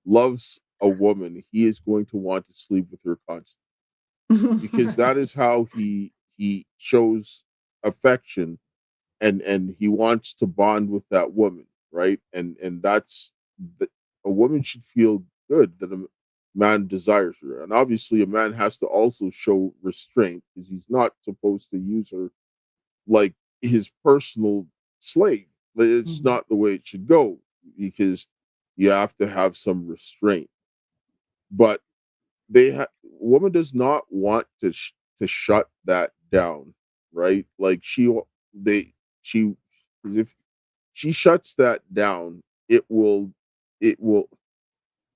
loves a woman, he is going to want to sleep with her constantly, because that is how he shows affection, and he wants to bond with that woman, right? And that's the, a woman should feel good that a man desires her, and obviously a man has to also show restraint, because he's not supposed to use her like his personal slave. It's not the way it should go, because you have to have some restraint. But woman does not want to shut that down, right? Like they she, if she shuts that down, it will it will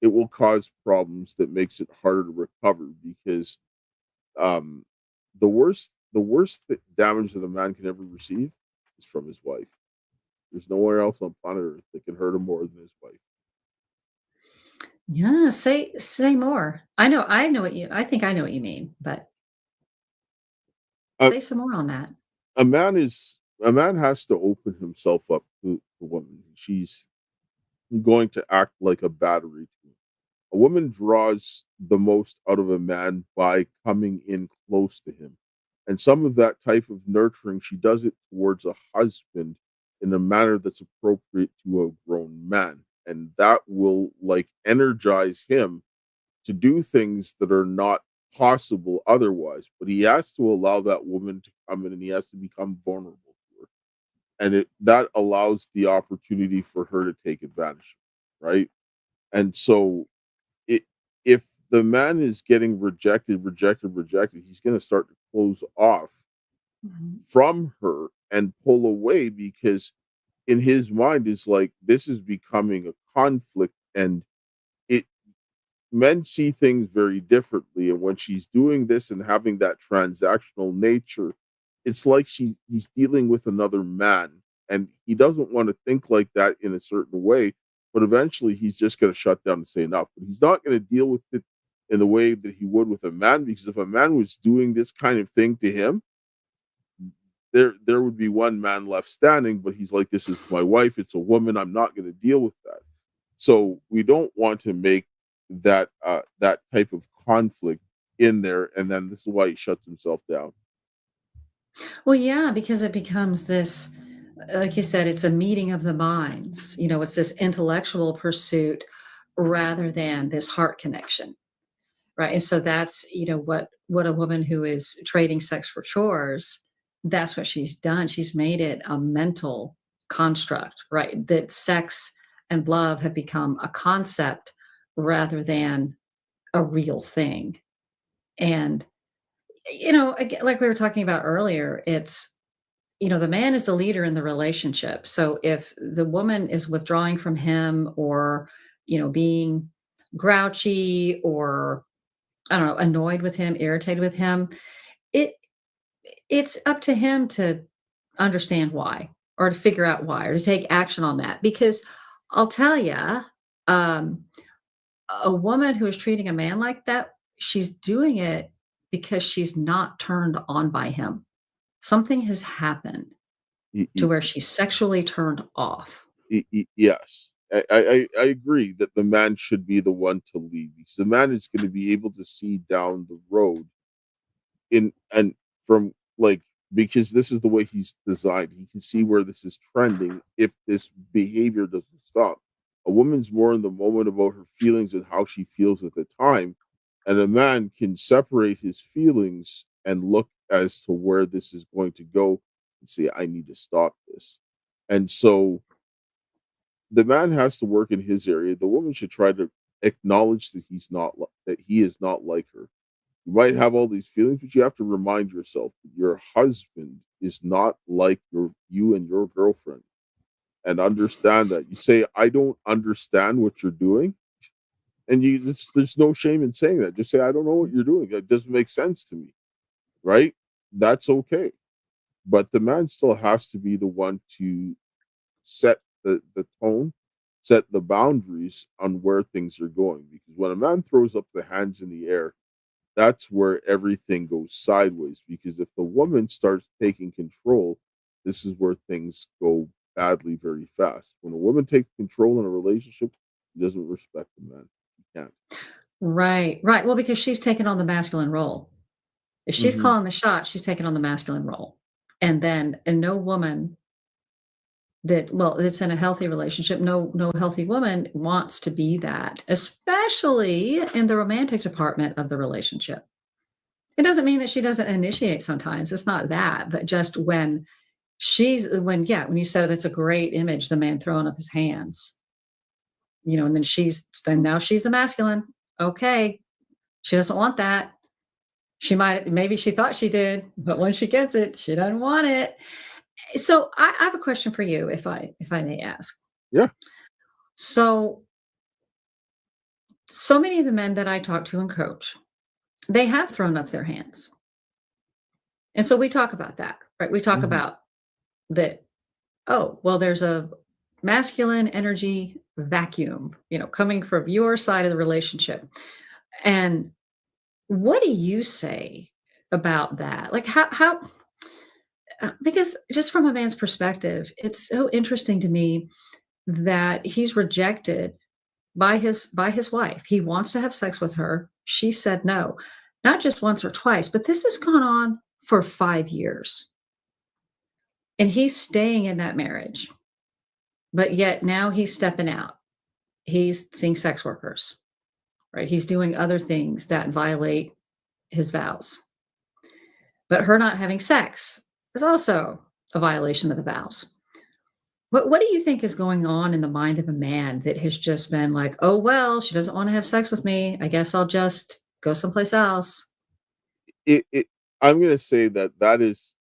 it will cause problems that makes it harder to recover because um the worst damage that a man can ever receive is from his wife. There's nowhere else on planet Earth that can hurt him more than his wife. Yeah, say more. I know what you I think I know what you mean, but A, say some more on that. a man has to open himself up to the woman. She's going to act like a battery to him. A woman draws the most out of a man by coming in close to him. And some of that type of nurturing, she does it towards a husband in a manner that's appropriate to a grown man. And that will like energize him to do things that are not possible otherwise. But he has to allow that woman to come in and he has to become vulnerable to her. And that allows the opportunity for her to take advantage, right? And so it if the man is getting rejected, he's going to start to close off Mhm. from her and pull away because in his mind is like this is becoming a conflict and it men see things very differently and when she's doing this and having that transactional nature it's like he's dealing with another man and he doesn't want to think like that in a certain way but eventually he's just going to shut down and say enough but he's not going to deal with it in the way that he would with a man because if a man was doing this kind of thing to him there would be one man left standing but he's like this is my wife it's a woman I'm not going to deal with that so we don't want to make that type of conflict in there, and then this is why he shuts himself down. Well, yeah, because it becomes this, like you said, it's a meeting of the minds. It's this intellectual pursuit rather than this heart connection, right? And so that's, what a woman who is trading sex for chores, that's what she's done. She's made it a mental construct, right? That sex and love have become a concept rather than a real thing. And again, like we were talking about earlier, it's the man is the leader in the relationship. So if the woman is withdrawing from him or, being grouchy or I don't know, annoyed with him, irritated with him, it it's up to him to understand why or to figure out why or to take action on that. Because I'll tell you, um, a woman who is treating a man like that, she's doing it because she's not turned on by him. Something has happened Y- to y- where she's sexually turned off. yes, I agree that the man should be the one to lead because the man is going to be able to see down the road in and from like because this is the way he's designed. He can see where this is trending if this behavior doesn't stop. A woman's more in the moment about her feelings and how she feels at the time, and a man can separate his feelings and look as to where this is going to go and say, I need to stop this. And so the man has to work in his area. The woman should try to acknowledge that that he is not like her. You might have all these feelings, but you have to remind yourself that your husband is not like you and your girlfriend, and understand that. You say, "I don't understand what you're doing," and there's no shame in saying that. Just say, "I don't know what you're doing. That doesn't make sense to me." Right? That's okay. But the man still has to be the one to set the tone, set the boundaries on where things are going. Because when a man throws up the hands in the air, that's where everything goes sideways because if the woman starts taking control, this is where things go badly very fast. When a woman takes control in a relationship, she doesn't respect the man. She can't. Right, right. Well, because she's taken on the masculine role. If she's Hmm. calling the shots, she's taking on the masculine role. And no woman that's in a healthy relationship, no healthy woman wants to be that, especially in the romantic department of the relationship. It doesn't mean that she doesn't initiate sometimes. It's not that, but just when you said that's a great image, the man throwing up his hands, and then now she's the masculine. Okay. She doesn't want that. Maybe she thought she did, but when she gets it, she doesn't want it. So I have a question for you, if I may ask. Yeah. So so many of the men that I talk to and coach, they have thrown up their hands. And so we talk about that, right? We talk Mhm. about that, oh, well, there's a masculine energy vacuum, coming from your side of the relationship. And what do you say about that? Like how because just from a man's perspective, it's so interesting to me that he's rejected by his wife. He wants to have sex with her. She said no. Not just once or twice, but this has gone on for 5 years. And he's staying in that marriage. But yet now he's stepping out. He's seeing sex workers, right? He's doing other things that violate his vows. But her not having sex is also a violation of the vows. What do you think is going on in the mind of a man that has just been like, "Oh, well, she doesn't wanna have sex with me. I guess I'll just go someplace else." It I'm gonna say that that is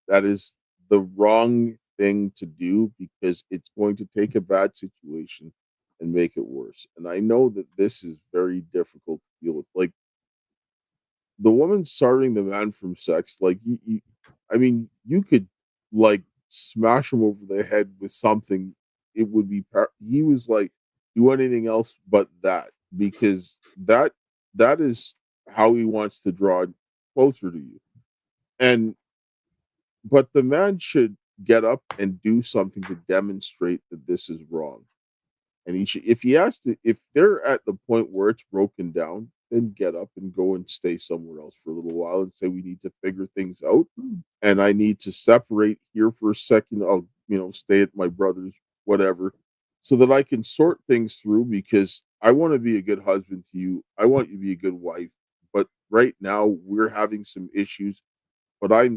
the wrong thing to do because it's going to take a bad situation and make it worse. And I know that this is very difficult to deal with. Like the woman starving the man from sex, like you I mean, you could like smash him over the head with something. It would be he was like do anything else but that because that is how he wants to draw closer to you. And but the man should get up and do something to demonstrate that this is wrong. And he should, if he has to, if they're at the point where it's broken down, then get up and go and stay somewhere else for a little while and say, we need to figure things out. Mm, And I need to separate here for a second. I'll, stay at my brother's, whatever, so that I can sort things through because I want to be a good husband to you. I want you to be a good wife. But right now, we're having some issues but I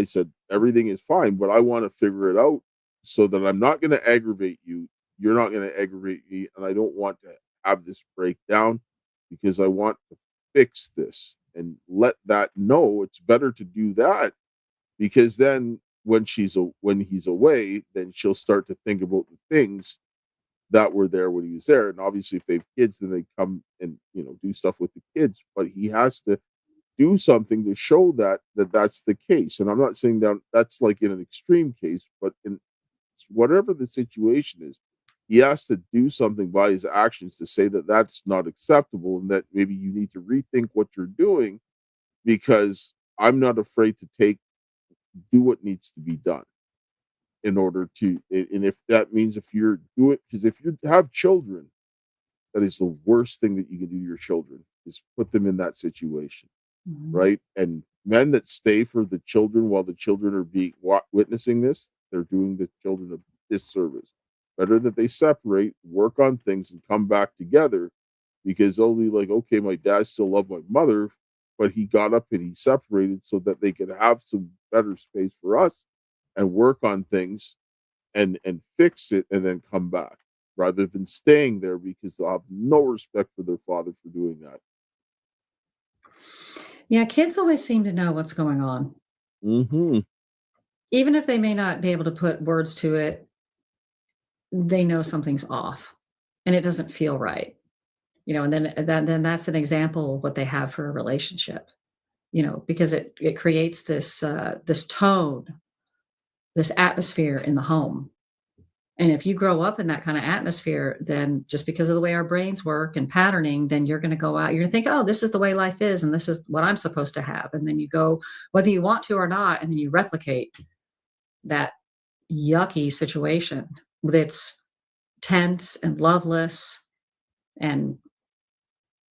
said, everything is fine, but I want to figure it out so that I'm not going to aggravate you. You're not going to aggravate me. And I don't want to have this breakdown because I want to fix this and let that know it's better to do that because then when he's away, then she'll start to think about the things that were there when he was there. And obviously, if they have kids, then they come and do stuff with the kids. But he has to do something to show that that's the case. And I'm not saying that that's like in an extreme case, but in whatever the situation is, he has to do something by his actions to say that that's not acceptable and that maybe you need to rethink what you're doing because I'm not afraid to do what needs to be done in order to and if that means if you're do it because if you have children that is the worst thing that you can do to your children is put them in that situation, mhm. right? And men that stay for the children while the children are being witnessing this, they're doing the children a disservice. Better that they separate, work on things, and come back together because they'll be like, okay, my dad still loved my mother, but he got up and he separated so that they could have some better space for us and work on things and fix it and then come back rather than staying there because they'll have no respect for their father for doing that. Yeah, kids always seem to know what's going on. Hmm. Even if they may not be able to put words to it, they know something's off and it doesn't feel right. And then that's an example of what they have for a relationship, because it creates this tone, this atmosphere in the home. And if you grow up in that kind of atmosphere, then just because of the way our brains work and patterning, then you're going to go out, you're going to think, oh, this is the way life is, and this is what I'm supposed to have. And then you go, whether you want to or not, and then you replicate that yucky situation that's tense and loveless and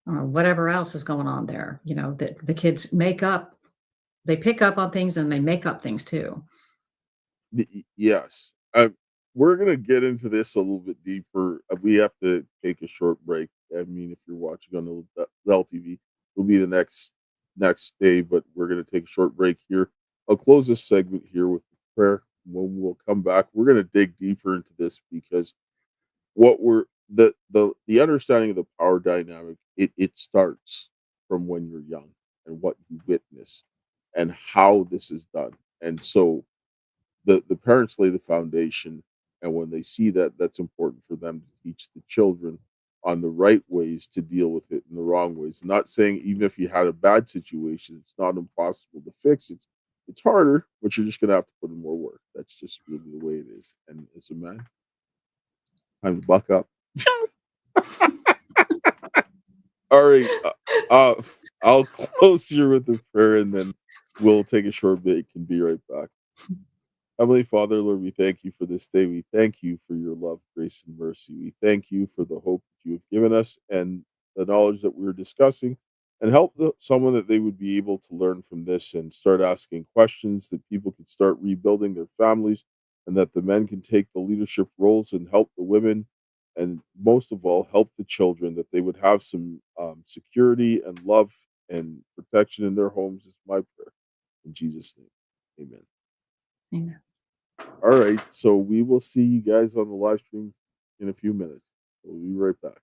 whatever else is going on there. That the kids they pick up on things and they make up things too. Yes. We're going to get into this a little bit deeper. We have to take a short break. I mean, if you're watching on the LTV, it'll be the next day, but we're going to take a short break here. I'll close this segment here with prayer. When we'll come back, we're going to dig deeper into this because what we're the understanding of the power dynamic it starts from when you're young and what you witness and how this is done. And so the parents lay the foundation, and when they see that, that's important for them to teach the children on the right ways to deal with it and the wrong ways. Not saying even if you had a bad situation, it's not impossible to fix it. It's harder, but you're just gonna have to put in more work. That's just really the way it is. And as a man, time to buck up. All right, I'll close here with the prayer, and then we'll take a short break and be right back. Heavenly Father, Lord, we thank you for this day. We thank you for your love, grace, and mercy. We thank you for the hope that you have given us and the knowledge that we're discussing, and help someone that they would be able to learn from this and start asking questions, that people could start rebuilding their families, and that the men can take the leadership roles and help the women, and most of all, help the children, that they would have some security and love and protection in their homes, is my prayer. In Jesus' name, amen. Amen. All right, so we will see you guys on the live stream in a few minutes. We'll be right back.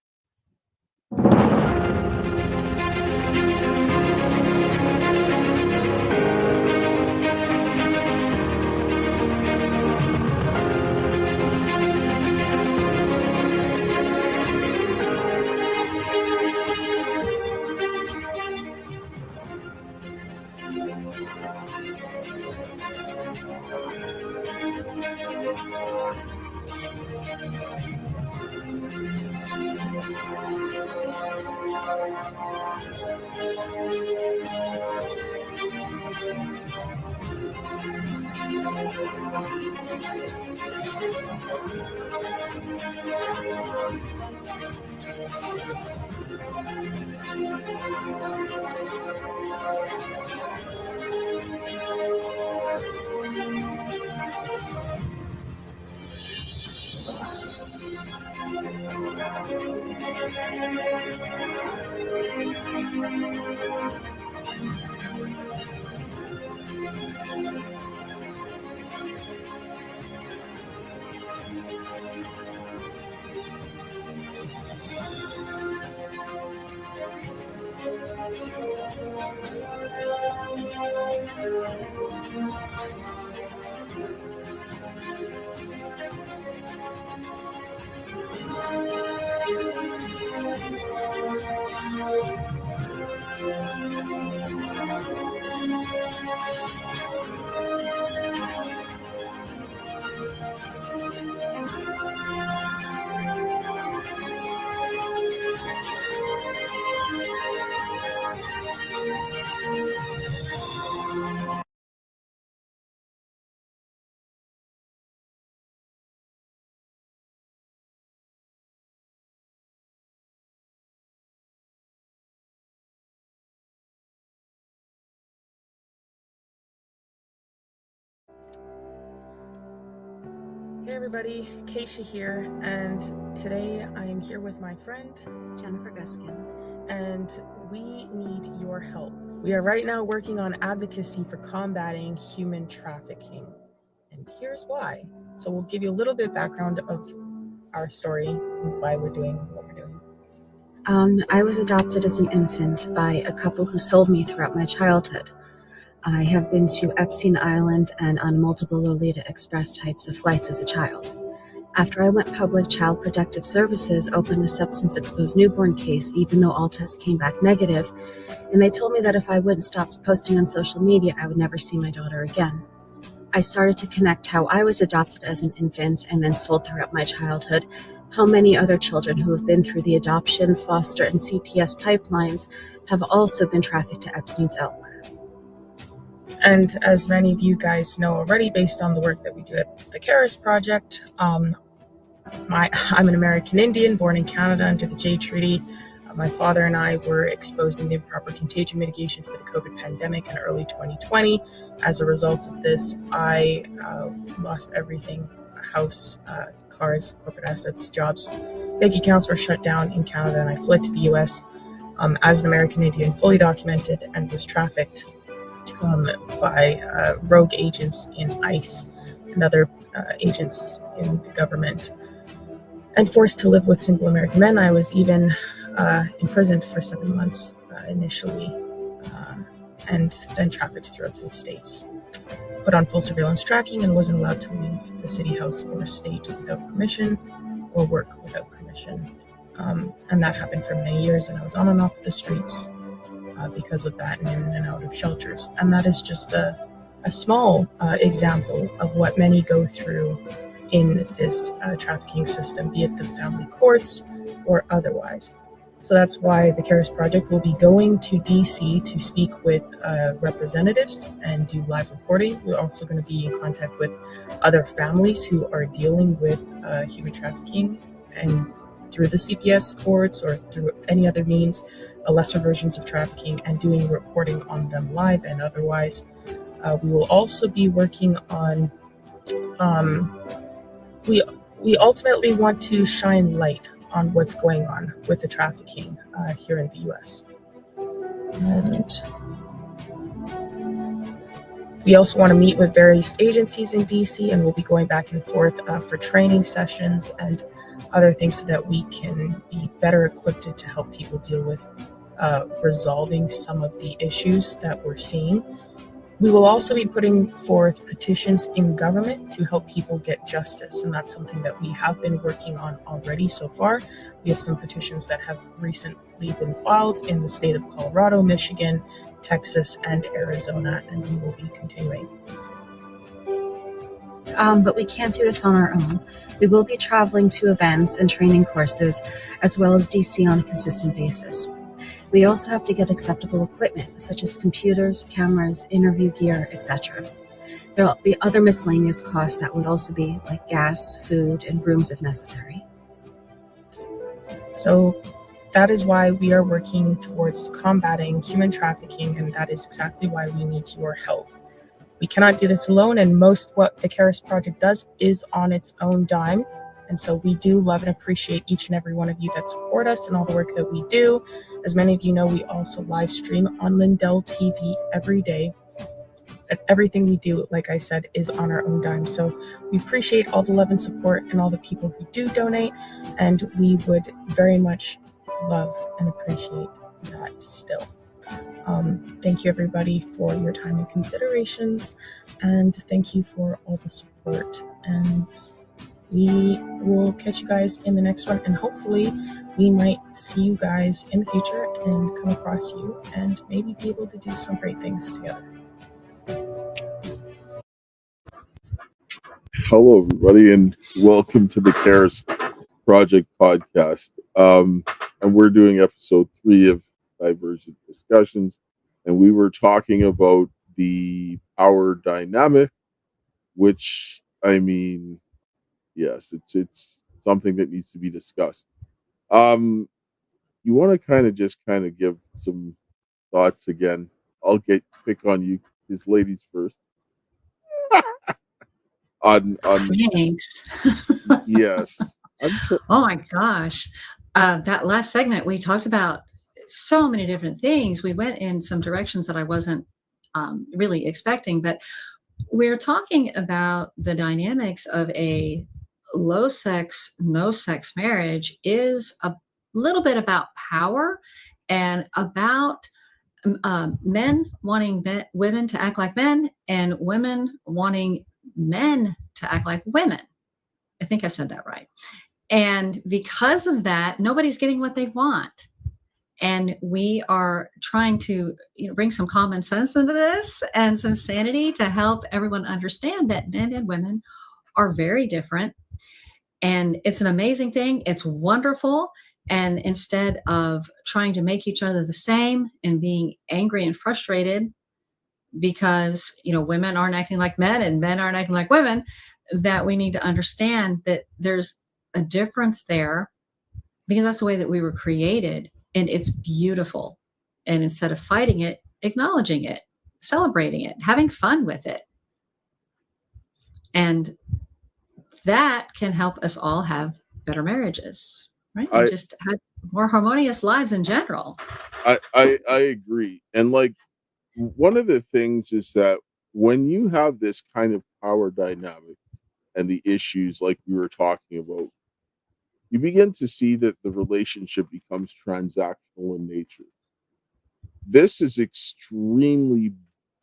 Hey everybody, Keisha here, and today I am here with my friend Jennifer Guskin. and we need your help. We are right now working on advocacy for combating human trafficking, and here's why. So we'll give you a little bit of background of our story and why we're doing what we're doing. I was adopted as an infant by a couple who sold me throughout my childhood. I have been to Epstein Island and on multiple Lolita Express types of flights as a child. After I went public, Child Protective Services opened a substance-exposed newborn case, even though all tests came back negative, and they told me that if I wouldn't stop posting on social media, I would never see my daughter again. I started to connect how I was adopted as an infant and then sold throughout my childhood, how many other children who have been through the adoption, foster, and CPS pipelines have also been trafficked to Epstein's Elk. And as many of you guys know already, based on the work that we do at the Karis Project, I'm an American Indian born in Canada under the Jay Treaty. My father and I were exposed in the improper contagion mitigation for the COVID pandemic in early 2020. As a result of this, I lost everything: a house, cars, corporate assets, jobs. Bank accounts were shut down in Canada, and I fled to the US as an American Indian, fully documented, and was trafficked by rogue agents in ICE and other agents in the government, and forced to live with single American men. I was even imprisoned for 7 months initially, and then trafficked throughout the States. put on full surveillance tracking and wasn't allowed to leave the city house or state without permission or work without permission. And that happened for many years, and I was on and off the streets because of that, and in and out of shelters. And that is just a small example of what many go through in this trafficking system, be it the family courts or otherwise. So that's why the Karis Project will be going to DC to speak with representatives and do live reporting. We're also going to be in contact with other families who are dealing with human trafficking, and through the CPS courts or through any other means, lesser versions of trafficking, and doing reporting on them live and otherwise. We will also be working on, we ultimately want to shine light on what's going on with the trafficking here in the US. And we also want to meet with various agencies in DC, and we'll be going back and forth for training sessions and other things so that we can be better equipped to help people deal with resolving some of the issues that we're seeing. We will also be putting forth petitions in government to help people get justice, and that's something that we have been working on already so far. We have some petitions that have recently been filed in the state of Colorado, Michigan, Texas, and Arizona, and we will be continuing. But we can't do this on our own. We will be traveling to events and training courses, as well as DC on a consistent basis. We also have to get acceptable equipment, such as computers, cameras, interview gear, etc. There will be other miscellaneous costs that would also be like gas, food, and rooms if necessary. So that is why we are working towards combating human trafficking, and that is exactly why we need your help. We cannot do this alone, and most what the Karis Project does is on its own dime. And so we do love and appreciate each and every one of you that support us and all the work that we do. As many of you know, we also live stream on Lindell TV every day. And everything we do, like I said, is on our own dime. So we appreciate all the love and support and all the people who do donate. And we would very much love and appreciate that still. Thank you, everybody, for your time and considerations. And thank you for all the support. And we will catch you guys in the next one, and hopefully we might see you guys in the future and come across you and maybe be able to do some great things together. Hello, everybody, and welcome to the Karis Project podcast. And we're doing episode 3 of Divergent Discussions, and we were talking about the power dynamic, which, I mean, yes, it's something that needs to be discussed. You want to kind of give some thoughts again. I'll pick on you, these ladies first. on Thanks. Yes. Oh my gosh. That last segment, we talked about so many different things. We went in some directions that I wasn't really expecting, but we're talking about the dynamics of a low sex, no sex marriage is a little bit about power and about men wanting women to act like men and women wanting men to act like women. I think I said that right. And because of that, nobody's getting what they want. And we are trying to bring some common sense into this and some sanity to help everyone understand that men and women are very different. And it's an amazing thing. It's wonderful. And instead of trying to make each other the same and being angry and frustrated because, women aren't acting like men and men aren't acting like women, that we need to understand that there's a difference there because that's the way that we were created. And it's beautiful. And instead of fighting it, acknowledging it, celebrating it, having fun with it. And that can help us all have better marriages, right? And just have more harmonious lives in general. I agree. And one of the things is that when you have this kind of power dynamic and the issues like we were talking about, you begin to see that the relationship becomes transactional in nature. This is extremely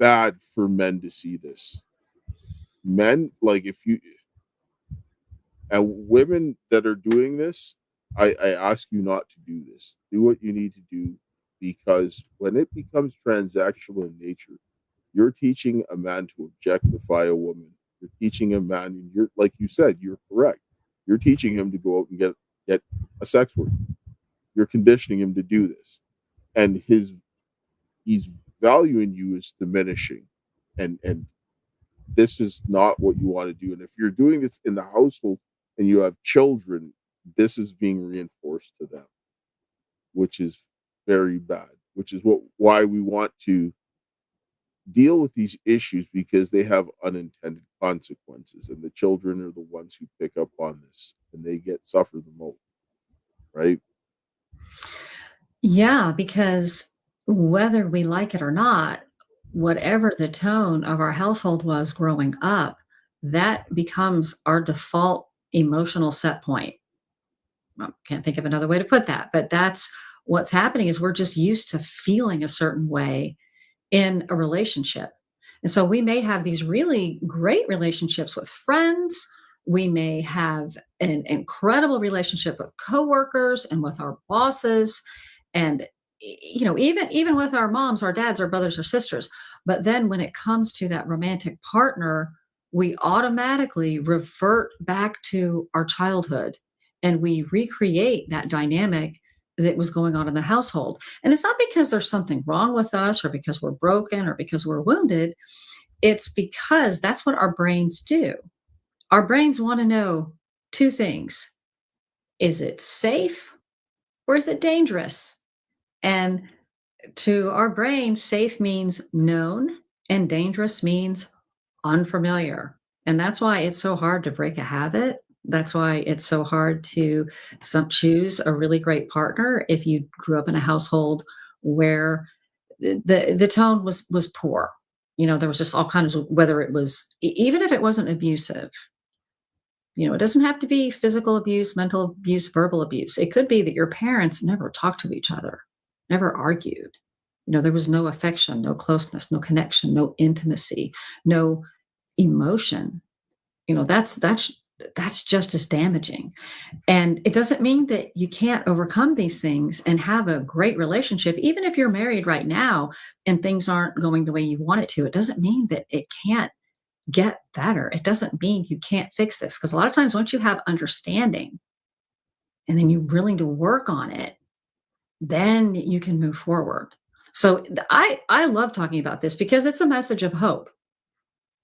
bad for men to see this. Men, like, if you and women that are doing this, I ask you not to do this. Do what you need to do, because when it becomes transactional in nature, you're teaching a man to objectify a woman. You're teaching a man, and you're, like you said, you're correct. You're teaching him to go out and get a sex worker. You're conditioning him to do this, and he's valuing you is diminishing, and this is not what you want to do. And if you're doing this in the household and you have children, this is being reinforced to them, which is very bad. Which is why we want to deal with these issues, because they have unintended consequences, and the children are the ones who pick up on this and they suffer the most, right? Yeah, because whether we like it or not, whatever the tone of our household was growing up, that becomes our default emotional set point. Well, can't think of another way to put that, but that's what's happening is we're just used to feeling a certain way in a relationship. And so we may have these really great relationships with friends. We may have an incredible relationship with coworkers and with our bosses and even with our moms, our dads, our brothers or sisters. But then when it comes to that romantic partner, we automatically revert back to our childhood and we recreate that dynamic that was going on in the household. And it's not because there's something wrong with us or because we're broken or because we're wounded. It's because that's what our brains do. Our brains want to know two things. Is it safe or is it dangerous? And to our brain, safe means known and dangerous means unfamiliar. And that's why it's so hard to break a habit. That's why it's so hard to choose a really great partner if you grew up in a household where the tone was poor. There was just all kinds of, whether it was even if it wasn't abusive. It doesn't have to be physical abuse, mental abuse, verbal abuse. It could be that your parents never talked to each other, never argued. There was no affection, no closeness, no connection, no intimacy, no emotion. That's just as damaging. And it doesn't mean that you can't overcome these things and have a great relationship, even if you're married right now and things aren't going the way you want it to. It doesn't mean that it can't get better. It doesn't mean you can't fix this. Because a lot of times, once you have understanding and then you're willing to work on it, then you can move forward. So I love talking about this because it's a message of hope.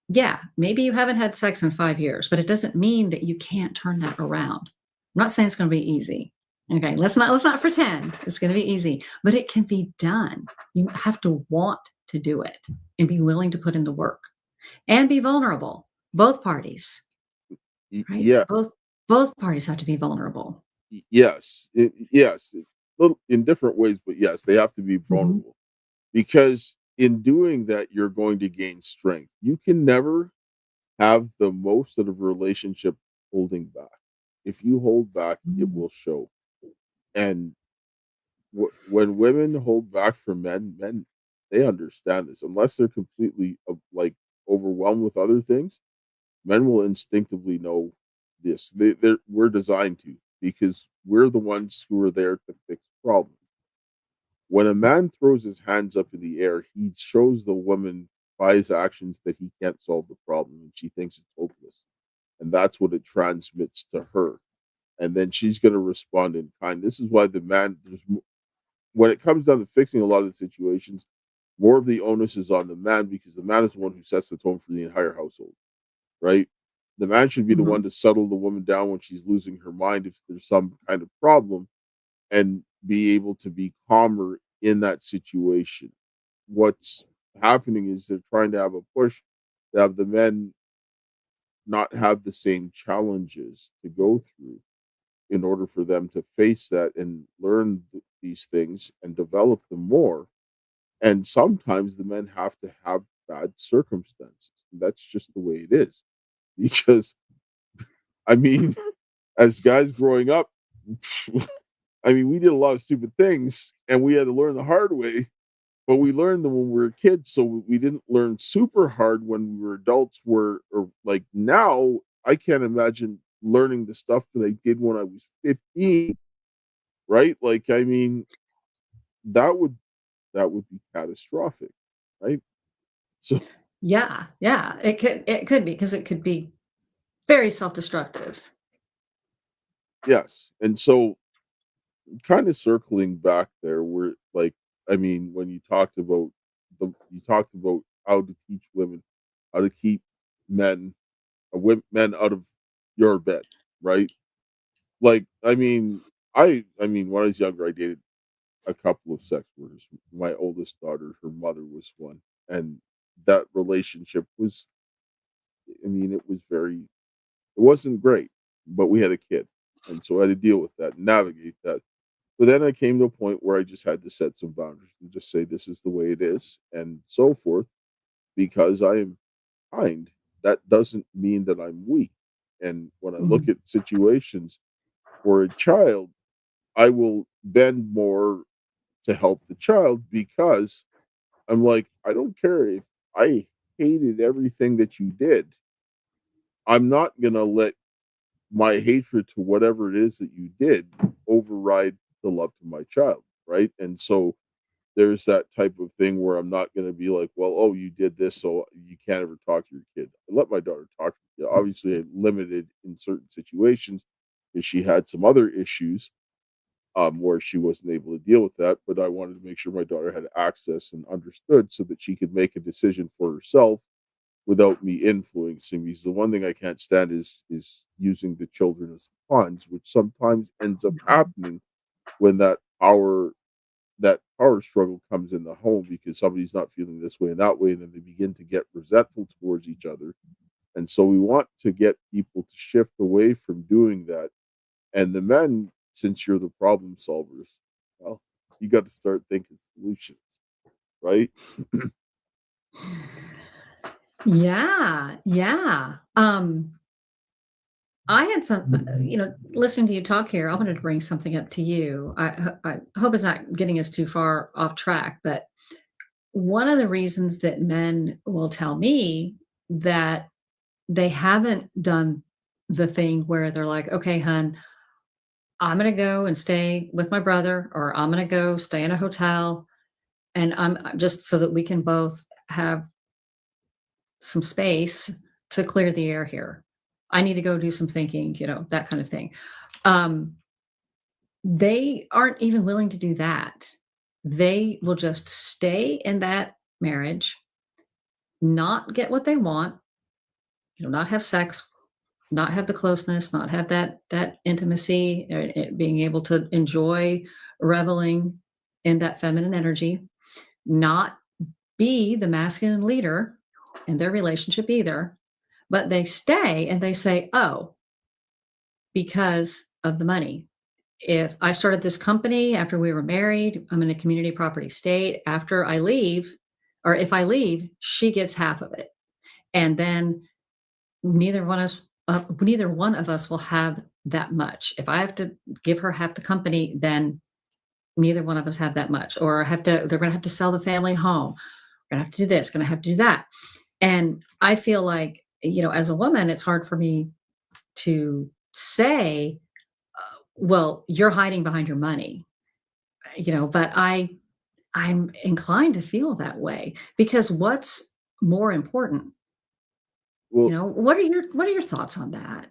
Yeah, maybe you haven't had sex in 5 years, but it doesn't mean that you can't turn that around. I'm not saying it's going to be easy. Okay, let's not pretend it's going to be easy, but it can be done. You have to want to do it and be willing to put in the work and be vulnerable. Both parties, right? Yeah. Both parties have to be vulnerable. Yes. Yes. Little in different ways, but yes, they have to be vulnerable, because in doing that, you're going to gain strength. You can never have the most out of a relationship holding back. If you hold back, it will show. And when women hold back from men, they understand this. Unless they're completely like overwhelmed with other things, men will instinctively know this. We're designed to, because we're the ones who are there to fix problems. When a man throws his hands up in the air, he shows the woman by his actions that he can't solve the problem, and she thinks it's hopeless. And that's what it transmits to her. And then she's going to respond in kind. This is why the man, when it comes down to fixing a lot of the situations, more of the onus is on the man, because the man is the one who sets the tone for the entire household, right? The man should be the one to settle the woman down when she's losing her mind if there's some kind of problem, and be able to be calmer in that situation. What's happening is they're trying to have a push to have the men not have the same challenges to go through in order for them to face that and learn these things and develop them more. And sometimes the men have to have bad circumstances. That's just the way it is. Because, I mean, as guys growing up, I mean, we did a lot of stupid things and we had to learn the hard way. but we learned them when we were kids, so we didn't learn super hard when we were adults. Or like now, I can't imagine learning the stuff that I did when I was 15, right? Like, I mean, that would be catastrophic, right? So Yeah, yeah. It could be because it could be very self-destructive. yes, and so kind of circling back there, where like, I mean, when you talked about how to teach women how to keep men men out of your bed, right? Like, I mean, when I was younger, I dated a couple of sex workers. My oldest daughter, her mother was one, and that relationship was, I mean, it wasn't great, but we had a kid, and so I had to deal with that, navigate that. But then I came to a point where I just had to set some boundaries and just say, this is the way it is, and so forth, because I am kind. That doesn't mean that I'm weak. And when I look Mhm. at situations for a child, I will bend more to help the child because I'm like, I don't care if I hated everything that you did. I'm not going to let my hatred to whatever it is that you did override the love to my child. Right. And so there's that type of thing where I'm not going to be like, well, oh, you did this, so you can't ever talk to your kid. I let my daughter talk to me. Obviously, I limited in certain situations because she had some other issues where she wasn't able to deal with that. But I wanted to make sure my daughter had access and understood so that she could make a decision for herself without me influencing. Because the one thing I can't stand is using the children as pawns, which sometimes ends up happening when that power struggle comes in the home because somebody's not feeling this way and that way, and then they begin to get resentful towards each other. And so we want to get people to shift away from doing that. And the men, since you're the problem solvers, well, you got to start thinking solutions, right? Yeah, yeah. I had some, listening to you talk here, I wanted to bring something up to you. I hope it's not getting us too far off track, but one of the reasons that men will tell me that they haven't done the thing where they're like, okay, hun, I'm going to go and stay with my brother, or I'm going to go stay in a hotel, and I'm just so that we can both have some space to clear the air here. I need to go do some thinking, that kind of thing. Um, they aren't even willing to do that. They will just stay in that marriage, not get what they want, not have sex, not have the closeness, not have that intimacy, being able to enjoy reveling in that feminine energy, not be the masculine leader in their relationship either, but they stay and they say, "Oh, because of the money. If I started this company after we were married, I'm in a community property state. After I leave, or if I leave, she gets half of it. And then neither one of us will have that much. If I have to give her half the company, then neither one of us have that much. Or they're gonna have to sell the family home. Gonna have to do this, gonna have to do that." And I feel like, as a woman, it's hard for me to say, well, you're hiding behind your money, but I'm inclined to feel that way because what's more important? Well, What are your thoughts on that?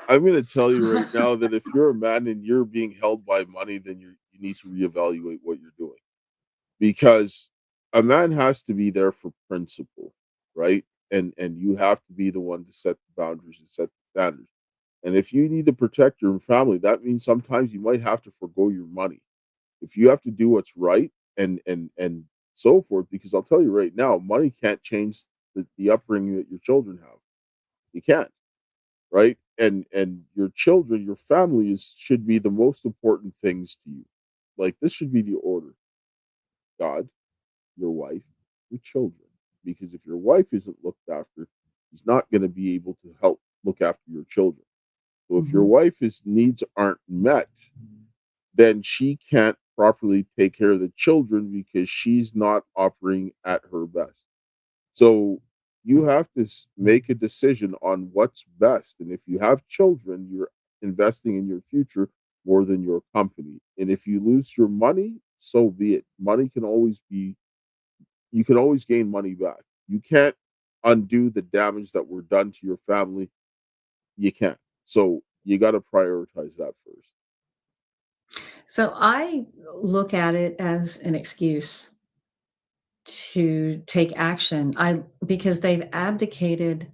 I'm going to tell you right now that if you're a man and you're being held by money, then you need to reevaluate what you're doing, because a man has to be there for principle, right? And you have to be the one to set the boundaries and set the standards. And if you need to protect your family, that means sometimes you might have to forego your money. If you have to do what's right and so forth, because I'll tell you right now, money can't change the upbringing that your children have. You can't, right? And your children, your family should be the most important things to you. Like, this should be the order: God, your wife, your children. Because if your wife isn't looked after, she's not going to be able to help look after your children. So if your Mhm. wife's needs aren't met, then she can't properly take care of the children because she's not operating at her best. So you have to make a decision on what's best. And if you have children, you're investing in your future more than your company. And if you lose your money, so be it. Money can always be, you can always gain money back. You can't undo the damage that were done to your family. You can't. So you got to prioritize that first. So I look at it as an excuse to take action. Because they've abdicated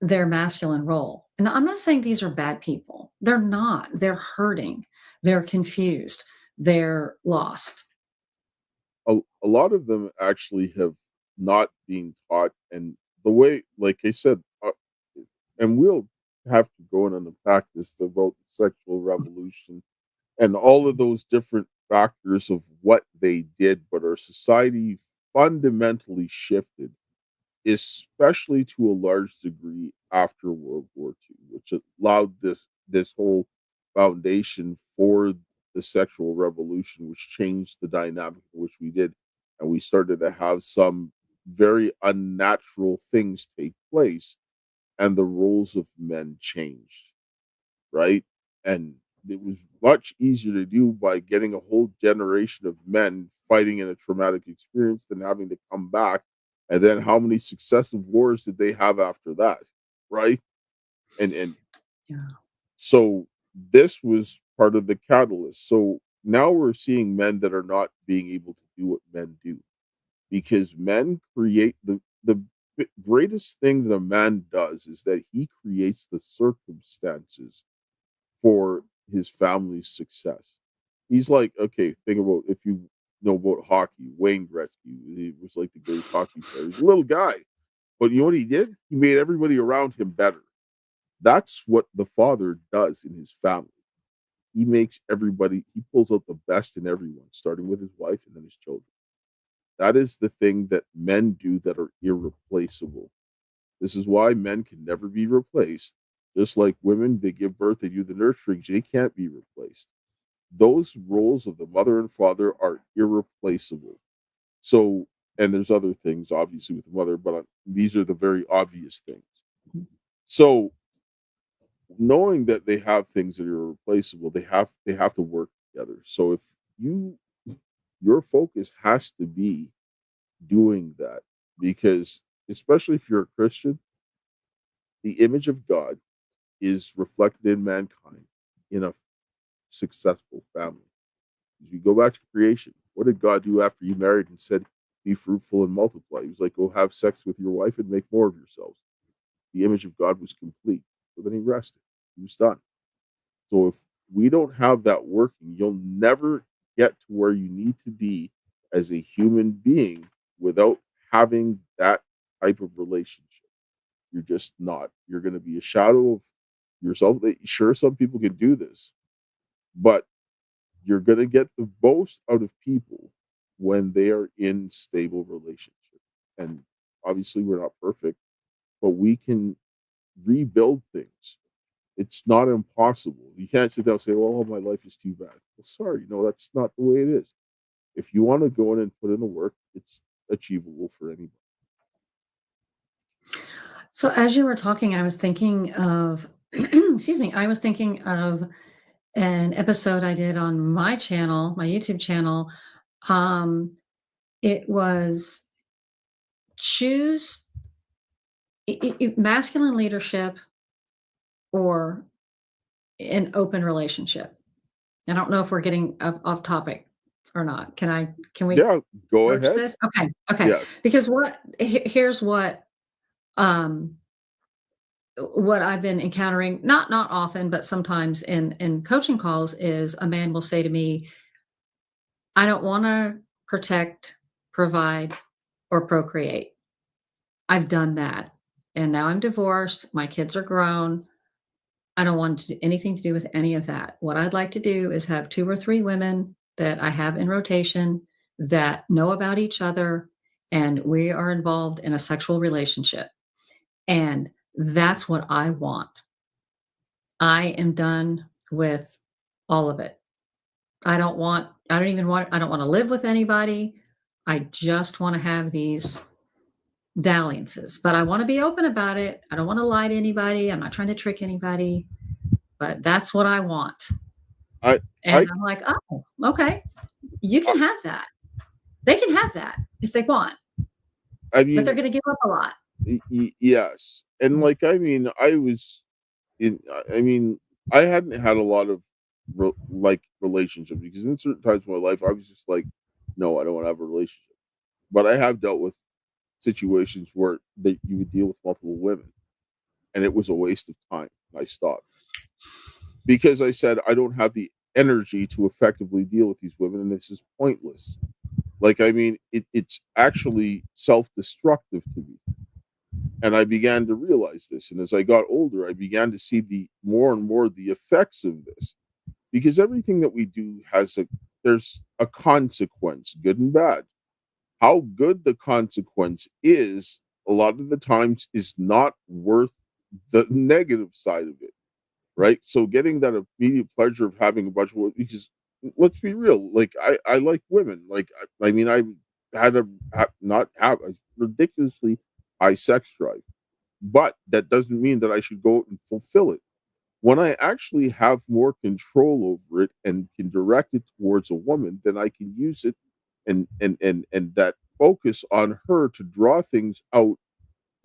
their masculine role. And I'm not saying these are bad people. They're not. They're hurting. They're confused. They're lost. A lot of them actually have not been taught. And the way, like I said, and we'll have to go in and unpack this about the sexual revolution and all of those different factors of what they did, but our society fundamentally shifted, especially to a large degree after World War II, which allowed this whole foundation for the sexual revolution, which changed the dynamic in which we did, and we started to have some very unnatural things take place, and the roles of men changed, right? And it was much easier to do by getting a whole generation of men fighting in a traumatic experience than having to come back. And then how many successive wars did they have after that? Right. And Yeah. so this was part of the catalyst. So now we're seeing men that are not being able to do what men do because men create the greatest thing that a man does is that he creates the circumstances for his family's success. He's like, okay, think about if you know about hockey, Wayne Gretzky, he was like the great hockey player. He's a little guy, but you know what he did? He made everybody around him better. That's what the father does in his family. He makes everybody, he pulls out the best in everyone, starting with his wife and then his children. That is the thing that men do that are irreplaceable. This is why men can never be replaced. Just like women, they give birth, they do the nurturing, they can't be replaced. Those roles of the mother and father are irreplaceable. So, and there's other things, obviously, with the mother, but these are the very obvious things. So, knowing that they have things that are irreplaceable, they have to work together. So, if your focus has to be doing that, because especially if you're a Christian, the image of God is reflected in mankind in a successful family. If you go back to creation, what did God do after you married and said, be fruitful and multiply? He was like, go have sex with your wife and make more of yourselves. The image of God was complete. So then he rested. He was done. So if we don't have that working, you'll never get to where you need to be as a human being without having that type of relationship. You're just not. You're going to be a shadow of yourself. Sure, some people can do this, but you're going to get the most out of people when they are in stable relationship. And obviously, we're not perfect, but we can rebuild things. It's not impossible. You can't sit down and say, "Oh, my life is too bad." Well, sorry, no, that's not the way it is. If you want to go in and put in the work, it's achievable for anybody. So as you were talking, I was thinking of, excuse me, I was thinking of an episode I did on my channel, my YouTube channel. Um, it was choose masculine leadership or an open relationship. I don't know if we're getting off topic or not. Can we Yeah, go approach ahead. this? Okay. Yes. Because here's um what I've been encountering, not often, but sometimes in coaching calls, is a man will say to me, I don't want to protect, provide, or procreate. I've done that. And now I'm divorced. My kids are grown. I don't want to do anything to do with any of that. What I'd like to do is have 2 or 3 women that I have in rotation that know about each other, and we are involved in a sexual relationship. And that's what I want. I am done with all of it. I don't want to live with anybody. I just want to have these dalliances, but I want to be open about it. I don't want to lie to anybody. I'm not trying to trick anybody, but that's what I want. I And I I'm like, oh, okay. You can have that. They can have that if they want, I but they're mean, going to give up a lot. yes, and like I mean, I was in. I mean, I hadn't had a lot of like relationships because in certain times of my life, I was just like, no, I don't want to have a relationship. But I have dealt with situations where that you would deal with multiple women, and it was a waste of time. I stopped because I said I don't have the energy to effectively deal with these women, and this is pointless. Like, I mean, it's actually self-destructive to me. And I began to realize this. And as I got older, I began to see the more and more the effects of this. Because everything that we do there's a consequence, good and bad. How good the consequence is, a lot of the times, is not worth the negative side of it. Right. So getting that immediate pleasure of having a bunch of, because let's be real, like I like women. Like I mean, I had not have a ridiculously high sex drive, but that doesn't mean that I should go out and fulfill it. When I actually have more control over it and can direct it towards a woman, then I can use it and that focus on her to draw things out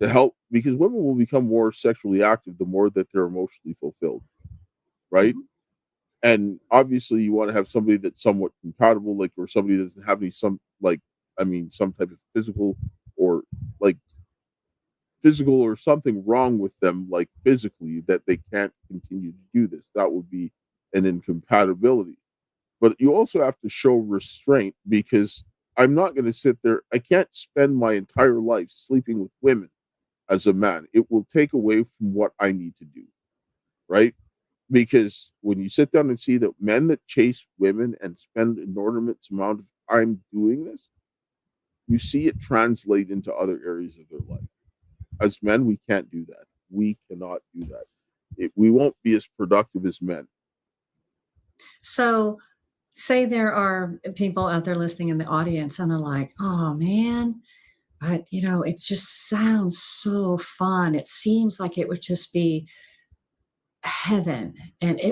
to help, because women will become more sexually active the more that they're emotionally fulfilled, right? Mhm. And obviously you want to have somebody that's somewhat compatible, like, or somebody that doesn't have any some type of or like physical or something wrong with them, like physically, that they can't continue to do this. That would be an incompatibility. But you also have to show restraint, because I'm not going to sit there. I can't spend my entire life sleeping with women as a man. It will take away from what I need to do, right? Because when you sit down and see that men that chase women and spend an inordinate amount of time doing this, you see it translate into other areas of their life. As men, we can't do that. We cannot do that. We won't be as productive as men. So, say there are people out there listening in the audience and they're like, oh man, but it just sounds so fun. It seems like it would just be heaven, and I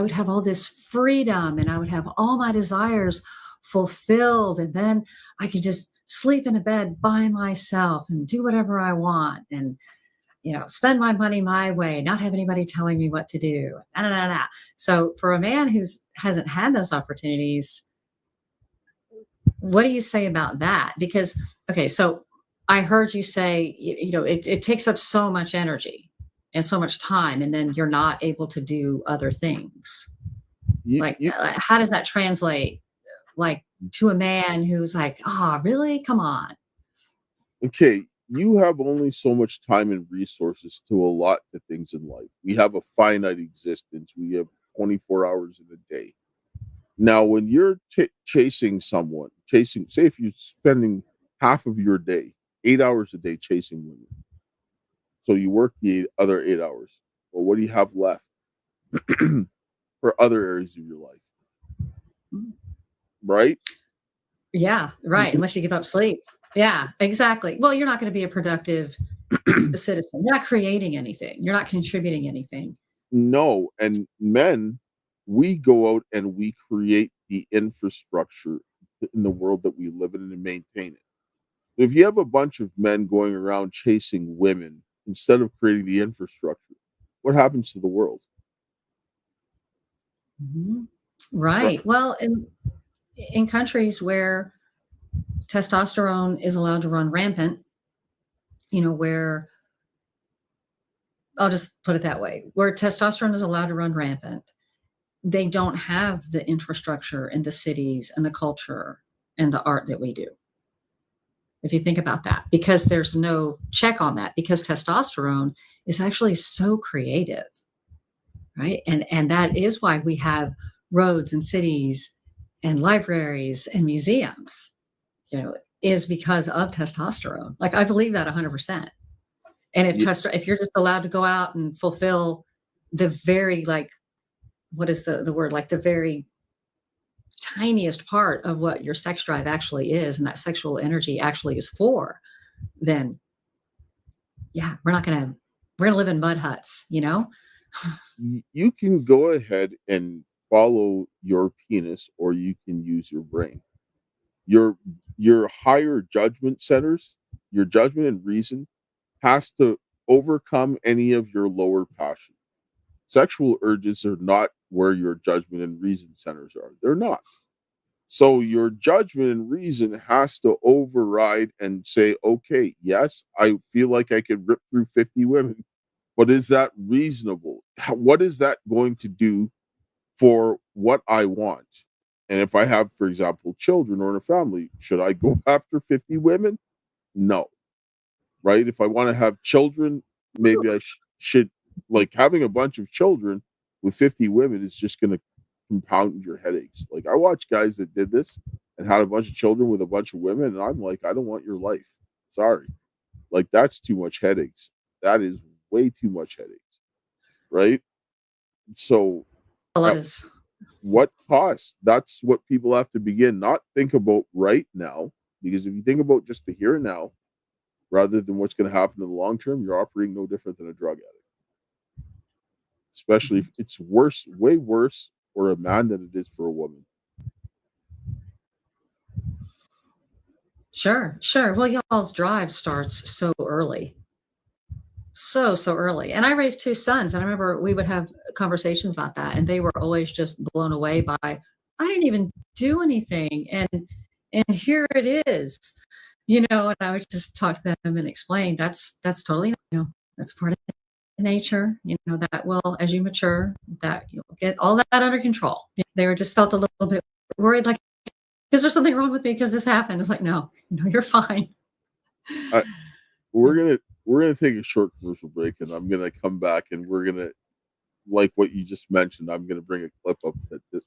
would have all this freedom, and I would have all my desires fulfilled, and then I could just sleep in a bed by myself and do whatever I want, and spend my money my way, not have anybody telling me what to do. Nah, nah, nah, nah. So for a man who hasn't had those opportunities, what do you say about that? Because, okay, so I heard you say, it takes up so much energy and so much time, and then you're not able to do other things. You, Like, you, how does that translate, like, to a man who's like, oh, really? Come on. okay, you have only so much time and resources to allot to things in life. We have a finite existence. We have 24 hours in a day. Now, when you're say if you're spending half of your day, 8 hours a day chasing women, so you work the other 8 hours. Well, what do you have left for other areas of your life? Right? Yeah, right. Unless you give up sleep. Yeah, exactly. Well, you're not going to be a productive citizen. You're not creating anything. You're not contributing anything. No. And men, we go out and we create the infrastructure in the world that we live in and maintain it. If you have a bunch of men going around chasing women instead of creating the infrastructure, what happens to the world? Mhm. Right. Right. Well, in countries where testosterone is allowed to run rampant, where I'll just put it that way, where testosterone is allowed to run rampant, they don't have the infrastructure and the cities and the culture and the art that we do. If you think about that, because there's no check on that, because testosterone is actually so creative, right? And that is why we have roads and cities and libraries and museums, is because of testosterone. Like, I believe that 100%. And if you're just allowed to go out and fulfill the very, like, what is the word, like the very tiniest part of what your sex drive actually is and that sexual energy actually is for, then yeah, we're gonna live in mud huts, you know? You can go ahead and follow your penis, or you can use your brain. Your higher judgment centers, your judgment and reason, has to overcome any of your lower passion. Sexual urges are not where your judgment and reason centers are. They're not. So your judgment and reason has to override and say, okay, yes, I feel like I could rip through 50 women, but is that reasonable? What is that going to do for what I want? And if I have, for example, children or in a family, should I go after 50 women? No. Right? If I want to have children, maybe I should, like, having a bunch of children with 50 women is just going to compound your headaches. Like, I watch guys that did this and had a bunch of children with a bunch of women, and I'm like, I don't want your life. Sorry. Like, that's too much headaches. That is way too much headaches. Right? So, Well, it at is. what cost? That's what people have to begin, not think about right now, because if you think about just the here and now, rather than what's going to happen in the long term, you're operating no different than a drug addict. Especially if it's worse, way worse for a man than it is for a woman. Sure. Well, y'all's drive starts so early. So early. And I raised two sons, and I remember we would have conversations about that, and they were always just blown away by, I didn't even do anything. And here it is, and I would just talk to them and explain that's totally, that's part of nature, that will, as you mature, that you'll get all that under control. They were just felt a little bit worried, like, is there something wrong with me because this happened? It's like, no, you're fine. We're gonna take a short commercial break, and I'm gonna come back, and we're gonna, like what you just mentioned, I'm gonna bring a clip up that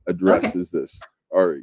addresses this. All right.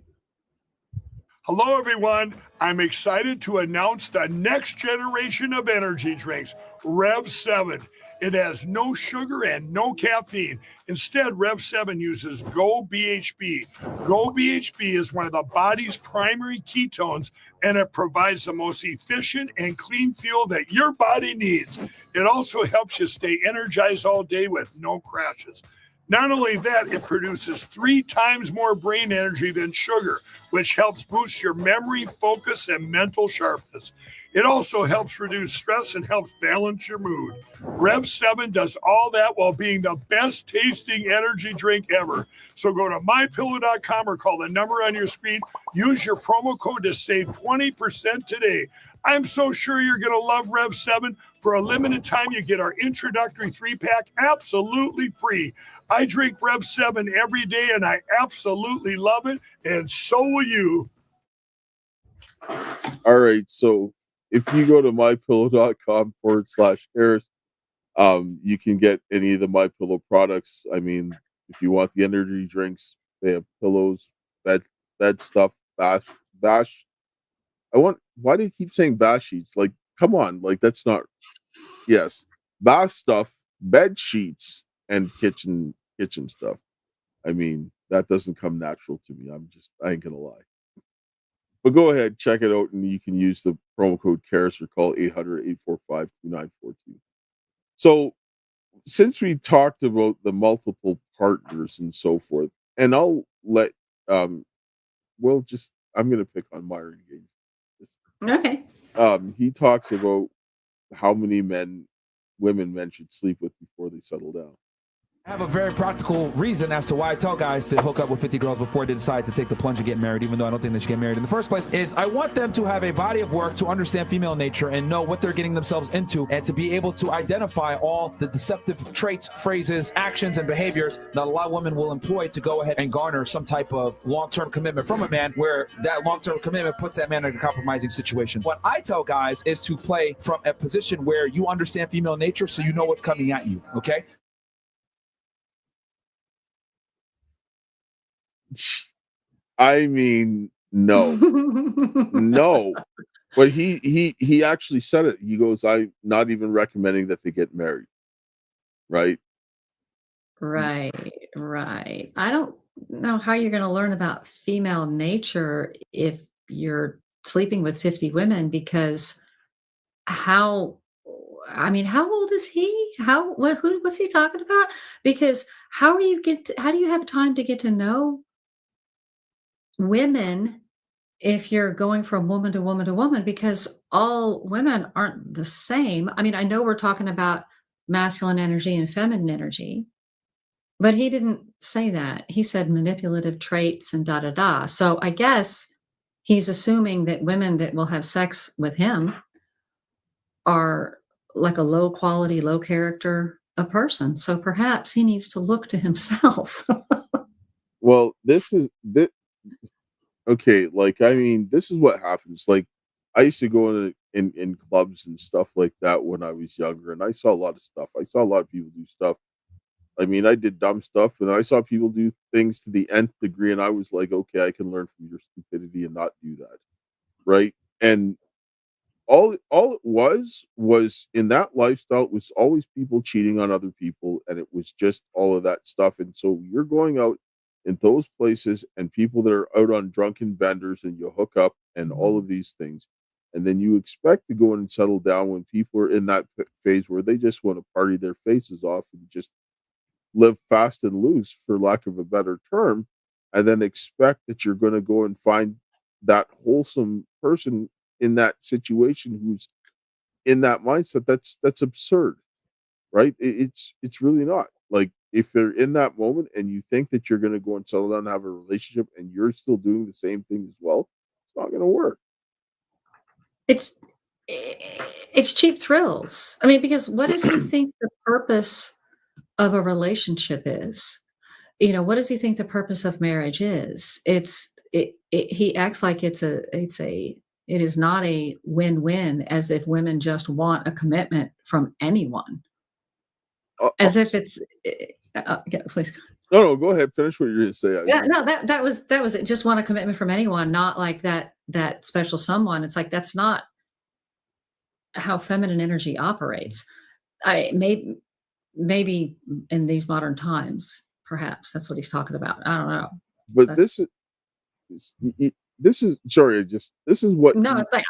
Hello, everyone. I'm excited to announce the next generation of energy drinks, Rev 7. It has no sugar and no caffeine. Instead, Rev 7 uses Go BHB. Go BHB is one of the body's primary ketones, and it provides the most efficient and clean fuel that your body needs. It also helps you stay energized all day with no crashes. Not only that, it produces 3 times more brain energy than sugar, which helps boost your memory, focus, and mental sharpness. It also helps reduce stress and helps balance your mood. Rev 7 does all that while being the best tasting energy drink ever. So go to MyPillow.com or call the number on your screen. Use your promo code to save 20% today. I'm so sure you're going to love Rev 7. For a limited time, you get our introductory 3-pack absolutely free. I drink Rev 7 every day, and I absolutely love it, and so will you. All right. So if you go to mypillow.com/Harris, you can get any of the MyPillow products. I mean, if you want the energy drinks, they have pillows, bed stuff, bash. Why do you keep saying bash sheets? Like, come on, like that's not. Yes, bath stuff, bed sheets, and kitchen stuff. I mean, that doesn't come natural to me. I ain't gonna lie. But go ahead, check it out, and you can use the promo code Karis or call 800-845-2942. So, since we talked about the multiple partners and so forth, and I'll let I'm gonna pick on Myron again. Okay. He talks about how many women men should sleep with before they settle down. I have a very practical reason as to why I tell guys to hook up with 50 girls before they decide to take the plunge and get married, even though I don't think they should get married in the first place, is I want them to have a body of work to understand female nature and know what they're getting themselves into, and to be able to identify all the deceptive traits, phrases, actions, and behaviors that a lot of women will employ to go ahead and garner some type of long-term commitment from a man, where that long-term commitment puts that man in a compromising situation. What I tell guys is to play from a position where you understand female nature, so you know what's coming at you, okay? I mean, no. But he actually said it. He goes, I'm not even recommending that they get married. Right. Right. I don't know how you're going to learn about female nature if you're sleeping with 50 women, because how I mean, how old is he? What's he talking about? Because how do you have time to get to know women if you're going from woman to woman to woman, because all women aren't the same. I mean, I know we're talking about masculine energy and feminine energy, but he didn't say that. He said manipulative traits and da da da. So I guess he's assuming that women that will have sex with him are like a low quality, low character a person. So perhaps he needs to look to himself. Well, this okay. Like, I mean, this is what happens. Like, I used to go in clubs and stuff like that when I was younger, and I saw a lot of stuff. I saw a lot of people do stuff. I mean, I did dumb stuff, and I saw people do things to the nth degree, and I was like, okay, I can learn from your stupidity and not do that, right? And all it was in that lifestyle, it was always people cheating on other people, and it was just all of that stuff. And so you're going out in those places and people that are out on drunken benders, and you hook up and all of these things, and then you expect to go in and settle down when people are in that phase where they just want to party their faces off and just live fast and loose, for lack of a better term, and then expect that you're going to go and find that wholesome person in that situation who's in that mindset. That's absurd, right? It's really not. Like, if they're in that moment and you think that you're going to go and settle down and have a relationship and you're still doing the same thing as well, it's not going to work. It's it's cheap thrills. I mean, because what does he think the purpose of a relationship is? You know, what does he think the purpose of marriage is? He acts like it is not a win-win, as if women just want a commitment from anyone. As if it's yeah, please. No, go ahead. Finish what you're going to say. Yeah, no, that was it. Just want a commitment from anyone, not like that special someone. It's like that's not how feminine energy operates. Maybe in these modern times, perhaps that's what he's talking about. I don't know. But this is sorry. This is what. No, it's like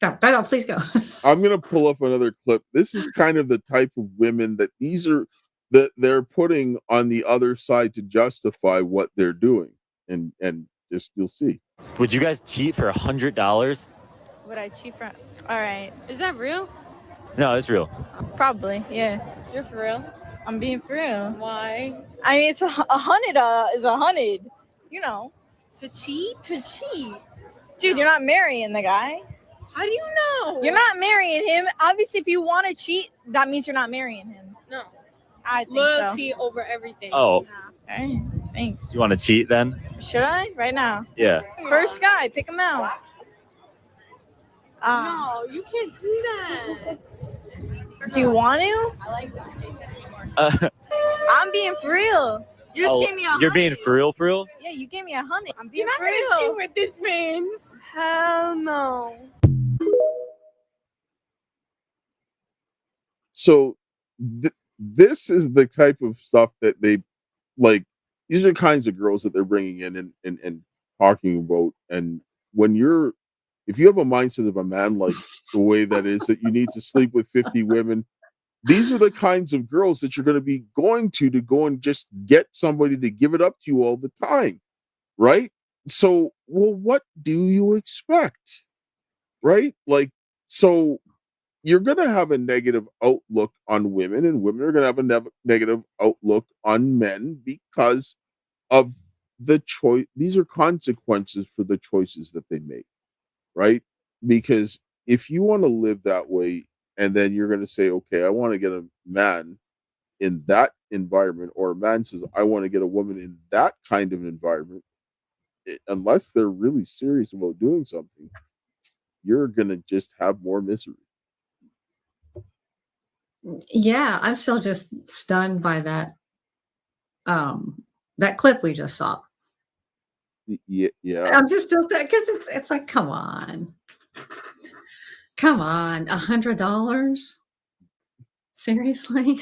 no, please go. I'm gonna pull up another clip. This is kind of the type of women that they're putting on the other side to justify what they're doing, and just you'll see. Would you guys cheat for $100? Would I cheat for? All right. Is that real? No, it's real. Probably. Yeah. You're for real? I'm being for real. Why? I mean, it's a hundred. Is 100. You know. To cheat? To cheat. Dude, you're not marrying the guy. How do you know? You're not marrying him. Obviously, if you want to cheat, that means you're not marrying him. No. I think Loyalty over everything. Oh. so. Okay. Thanks. You want to cheat then? Should I? Right now. Yeah. First guy, pick him out. No, you can't do that. Do you want to? I like that. I'm being for real. You just gave me 100. You're being for real, for real? Yeah, you gave me 100. I'm being You're not for gonna real. see what this means. Hell no. So this is the type of stuff that they like. These are kinds of girls that they're bringing in and talking about. And if you have a mindset of a man, like the way that is, that you need to sleep with 50 women, these are the kinds of girls that you're going to be going to go and just get somebody to give it up to you all the time, right? So, well, what do you expect, right? Like, so you're going to have a negative outlook on women, and women are going to have a negative outlook on men because of the choice. These are consequences for the choices that they make, right? Because if you want to live that way, and then you're going to say, okay, I want to get a man in that environment, or a man says, I want to get a woman in that kind of environment, unless they're really serious about doing something, you're going to just have more misery. Yeah, I'm still just stunned by that clip we just saw. Yeah. I'm just still because it's like, come on, $100? Seriously?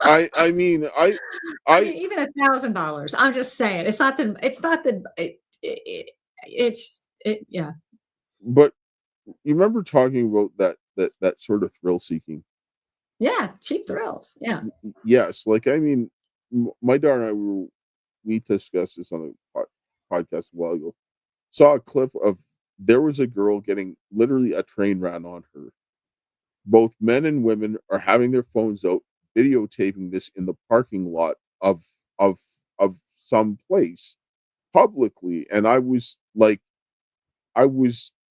I mean, I mean, even $1,000. I'm just saying, yeah. but you remember talking about that sort of thrill seeking? Yeah, cheap thrills. Yeah. Yes, like I mean, my daughter and we discussed this on a podcast a while ago. Saw a clip of there was a girl getting literally a train ran on her. Both men and women are having their phones out, videotaping this in the parking lot of of of some place publicly, and I was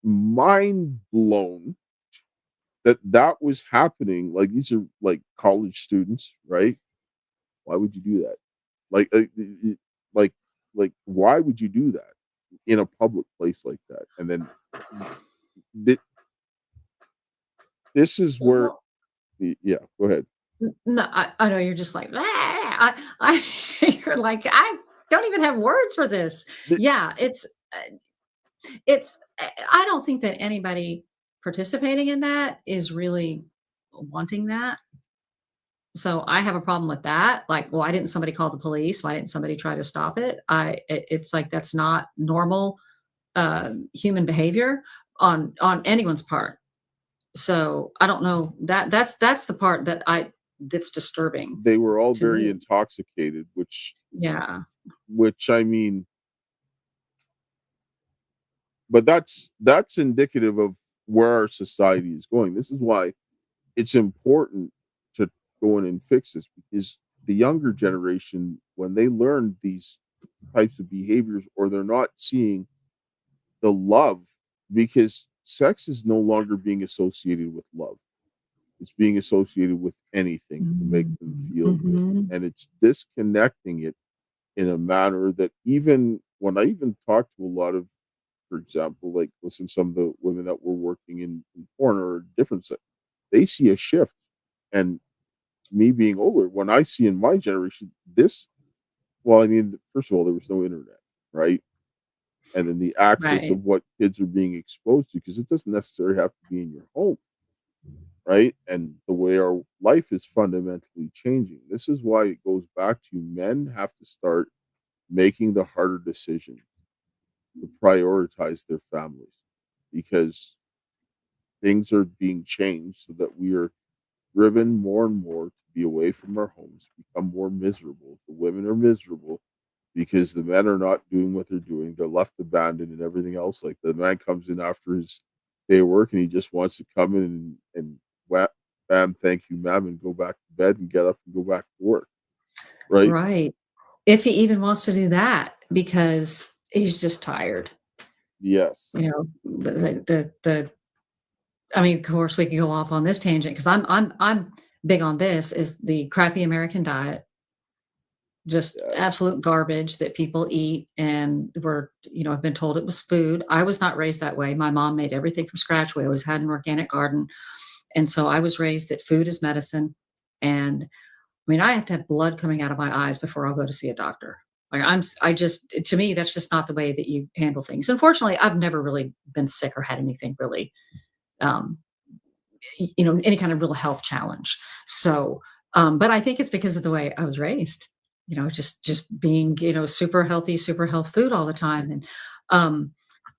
mind blown that that was happening. Like these are like college students, right? Why would you do that? Like, like, why would you do that in a public place like that? And then th- this is where, Well, yeah, go ahead. no, I know you're just like, "Ah," you're like, I don't even have words for this. Th- Yeah, it's I don't think that anybody participating in that is really wanting that. So I have a problem with that. Like, why didn't somebody call the police? Why didn't somebody try to stop it? It's like that's not normal human behavior on anyone's part. So I don't know that's the part that's disturbing They were all to very me. intoxicated, Yeah. which I mean, but that's indicative of where our society is going. This is why it's important to go in and fix this because the younger generation, when they learn these types of behaviors or they're not seeing the love, because sex is no longer being associated with love. It's being associated with anything to make them feel good. Mhm. And it's disconnecting it in a manner that even when I even talk to a lot of, for example, like listen, some of the women that were working in porn or different sex, they see a shift. And me being older, when I see in my generation, this, well, I mean, first of all, there was no internet, right? And then the access Right. of what kids are being exposed to, because it doesn't necessarily have to be in your home, right? And the way our life is fundamentally changing. This is why it goes back to men have to start making the harder decision to prioritize their families because things are being changed so that we are driven more and more to be away from our homes, become more miserable. The women are miserable because the men are not doing what they're doing. They're left abandoned and everything else. Like the man comes in after his day of work and he just wants to come in and bam, thank you, ma'am, and go back to bed and get up and go back to work. Right? Right. If he even wants to do that because he's just tired. Yes. You know, the I mean, of course, we could go off on this tangent because I'm big on this is the crappy American diet, just Yes. absolute garbage that people eat and I've been told it was food. I was not raised that way. My mom made everything from scratch. We always had an organic garden. And so I was raised that food is medicine. And I mean, I have to have blood coming out of my eyes before I'll go to see a doctor. Like I just to me, that's just not the way that you handle things. Unfortunately, I've never really been sick or had anything really um, any kind of real health challenge. So, but I think it's because of the way I was raised, just being, super healthy, super health food all the time. And,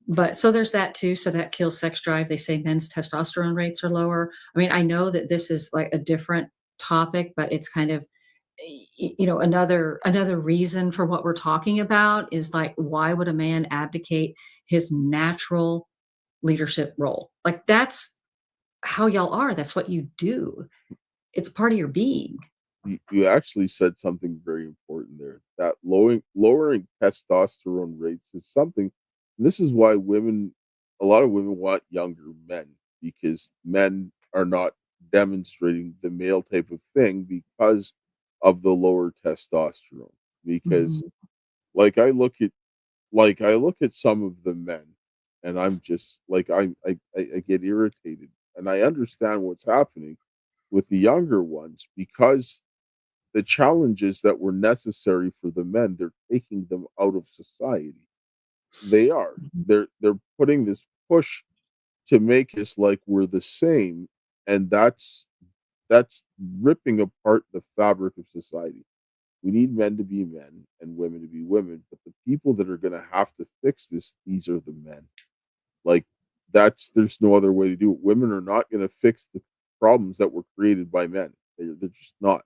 but so there's that too. So that kills sex drive. They say men's testosterone rates are lower. I mean, I know that this is like a different topic, but it's kind of, another reason for what we're talking about is like, why would a man abdicate his natural leadership role? Like that's how y'all are. That's what you do. It's part of your being. You actually said something very important there. That lowering testosterone rates is something. And this is why a lot of women want younger men because men are not demonstrating the male type of thing because of the lower testosterone. Because Mhm. like I look at I look at some of the men, and I'm just like I get irritated, and I understand what's happening with the younger ones because the challenges that were necessary for the men, they're taking them out of society. They are. Mhm. They're putting this push to make us like we're the same, and that's ripping apart the fabric of society. We need men to be men and women to be women, but the people that are going to have to fix this, these are the men. Like, there's no other way to do it. Women are not going to fix the problems that were created by men. They're just not.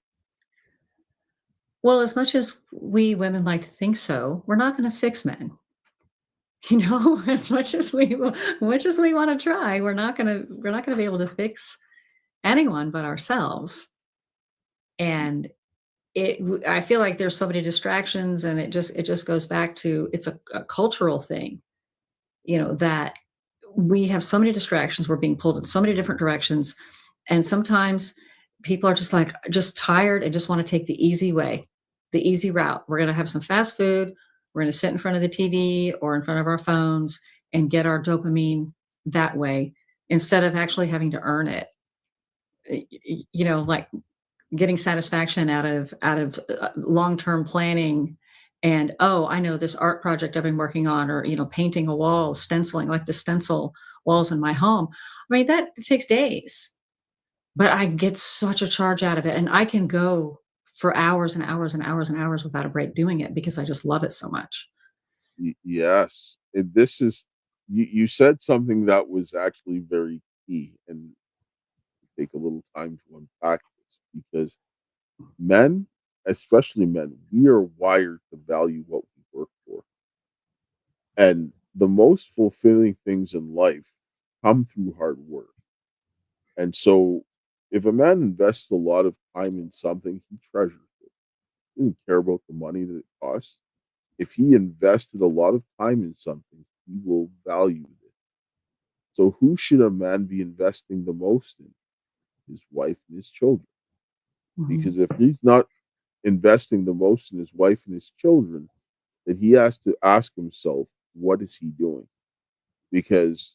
Well, as much as we women like to think so, we're not going to fix men. As much as we want to try, we're not going to be able to fix anyone but ourselves. And I feel like there's so many distractions, and it just goes back to it's a cultural thing, that we have so many distractions. We're being pulled in so many different directions. And sometimes people are just tired and just want to take the easy way, the easy route. We're going to have some fast food. We're going to sit in front of the TV or in front of our phones and get our dopamine that way instead of actually having to earn it. Like getting satisfaction out of long-term planning. And, oh, I know this art project I've been working on, or, painting a wall, stenciling, like the stencil walls in my home. I mean, that takes days, but I get such a charge out of it. And I can go for hours and hours and hours and hours without a break doing it because I just love it so much. Yes. And this is, you said something that was actually very key, and take a little time to unpack this, because men, especially men, we are wired to value what we work for. And the most fulfilling things in life come through hard work. And so if a man invests a lot of time in something, he treasures it. He doesn't care about the money that it costs. If he invested a lot of time in something, he will value it. So who should a man be investing the most in? His wife and his children. Because if he's not investing the most in his wife and his children, then he has to ask himself, what is he doing? Because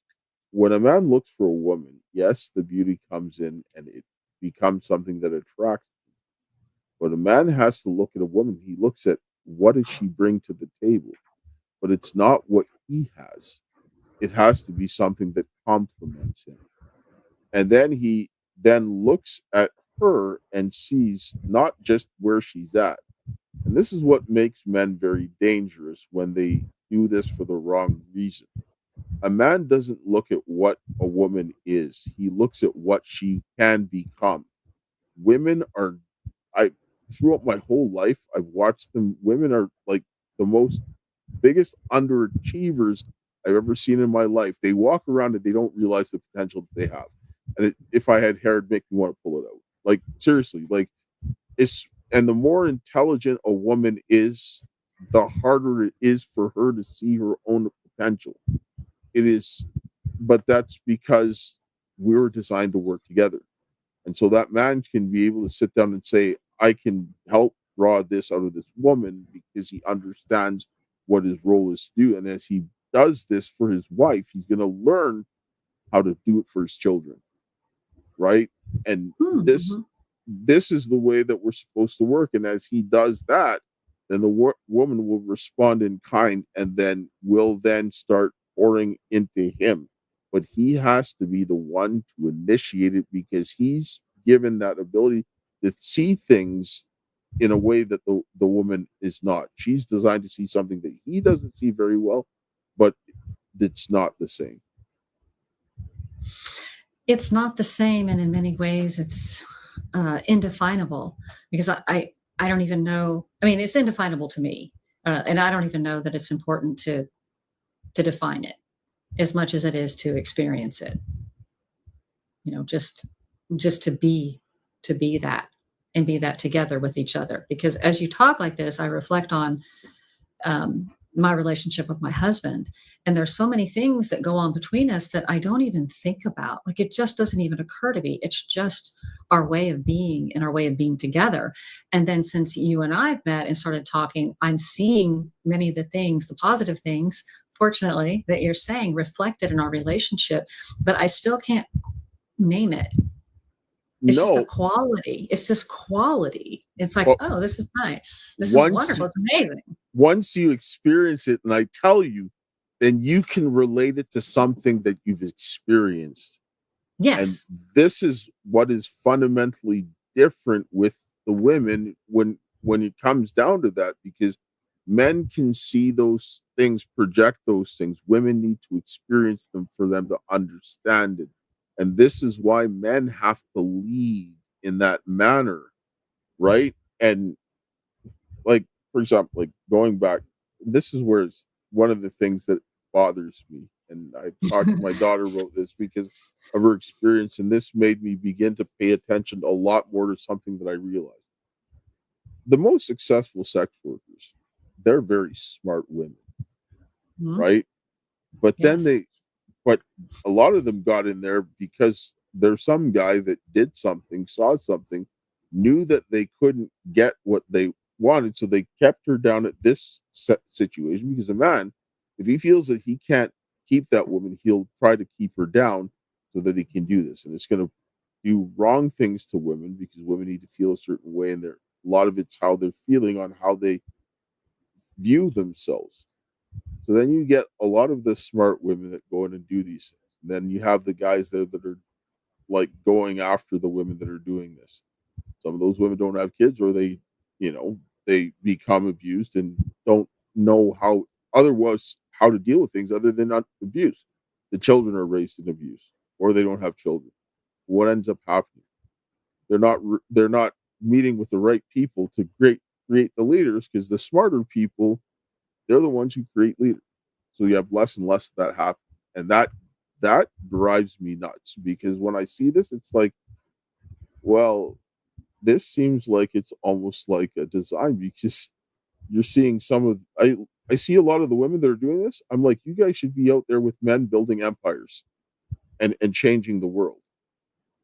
when a man looks for a woman, yes, the beauty comes in and it becomes something that attracts him. But a man has to look at a woman. He looks at, what does she bring to the table? But it's not what he has. It has to be something that complements him. And then he then looks at her and sees not just where she's at. And this is what makes men very dangerous when they do this for the wrong reason. A man doesn't look at what a woman is. He looks at what she can become. Women are, throughout my whole life, I've watched them. Women are like the biggest underachievers I've ever seen in my life. They walk around and they don't realize the potential that they have. And if I had hair, it'd make me want to pull it out. Like, seriously, and the more intelligent a woman is, the harder it is for her to see her own potential. It is, but that's because we were designed to work together. And so that man can be able to sit down and say, I can help draw this out of this woman because he understands what his role is to do. And as he does this for his wife, he's going to learn how to do it for his children. Right? And this is the way that we're supposed to work. And as he does that, then the woman will respond in kind, and then will then start pouring into him. But he has to be the one to initiate it, because he's given that ability to see things in a way that the woman is not. She's designed to see something that he doesn't see very well, but it's not the same. It's not the same, and in many ways it's indefinable, because I don't even know. I mean, it's indefinable to me, and I don't even know that it's important to define it as much as it is to experience it. Just to be that, and be that together with each other. Because as you talk like this, I reflect on my relationship with my husband, and there's so many things that go on between us that I don't even think about. Like, it just doesn't even occur to me. It's just our way of being and our way of being together. And then since you and I've met and started talking, I'm seeing many of the things, the positive things, fortunately, that you're saying reflected in our relationship, but I still can't name it. It's just the quality. It's just quality. It's like, oh, this is nice. This is wonderful. It's amazing. Once you experience it, and I tell you, then you can relate it to something that you've experienced. And Yes. this is what is fundamentally different with the women when it comes down to that, because men can see those things, project those things. Women need to experience them for them to understand it. And this is why men have to lead in that manner, right? And like, for example, like going back, this is where it's one of the things that bothers me. And I talked to my daughter about this because of her experience, and this made me begin to pay attention a lot more to something that I realized. The most successful sex workers, they're very smart women, Mhm. right? But then Yes. but a lot of them got in there because there's some guy that did something, saw something, knew that they couldn't get what they wanted, so they kept her down at this situation. Because a man, if he feels that he can't keep that woman, he'll try to keep her down so that he can do this, and it's going to do wrong things to women because women need to feel a certain way, and they're a lot of it's how they're feeling on how they view themselves. So then you get a lot of the smart women that go in and do these things. And then you have the guys there that are like going after the women that are doing this. Some of those women don't have kids, or they, they become abused and don't know how to deal with things other than not abuse. The children are raised in abuse, or they don't have children. What ends up happening? They're not meeting with the right people to create the leaders, because the smarter people, they're the ones who create leaders. So you have less and less of that happen. And that drives me nuts, because when I see this, it's like, well, this seems like it's almost like a design, because you're seeing I see a lot of the women that are doing this. I'm like, you guys should be out there with men building empires and changing the world.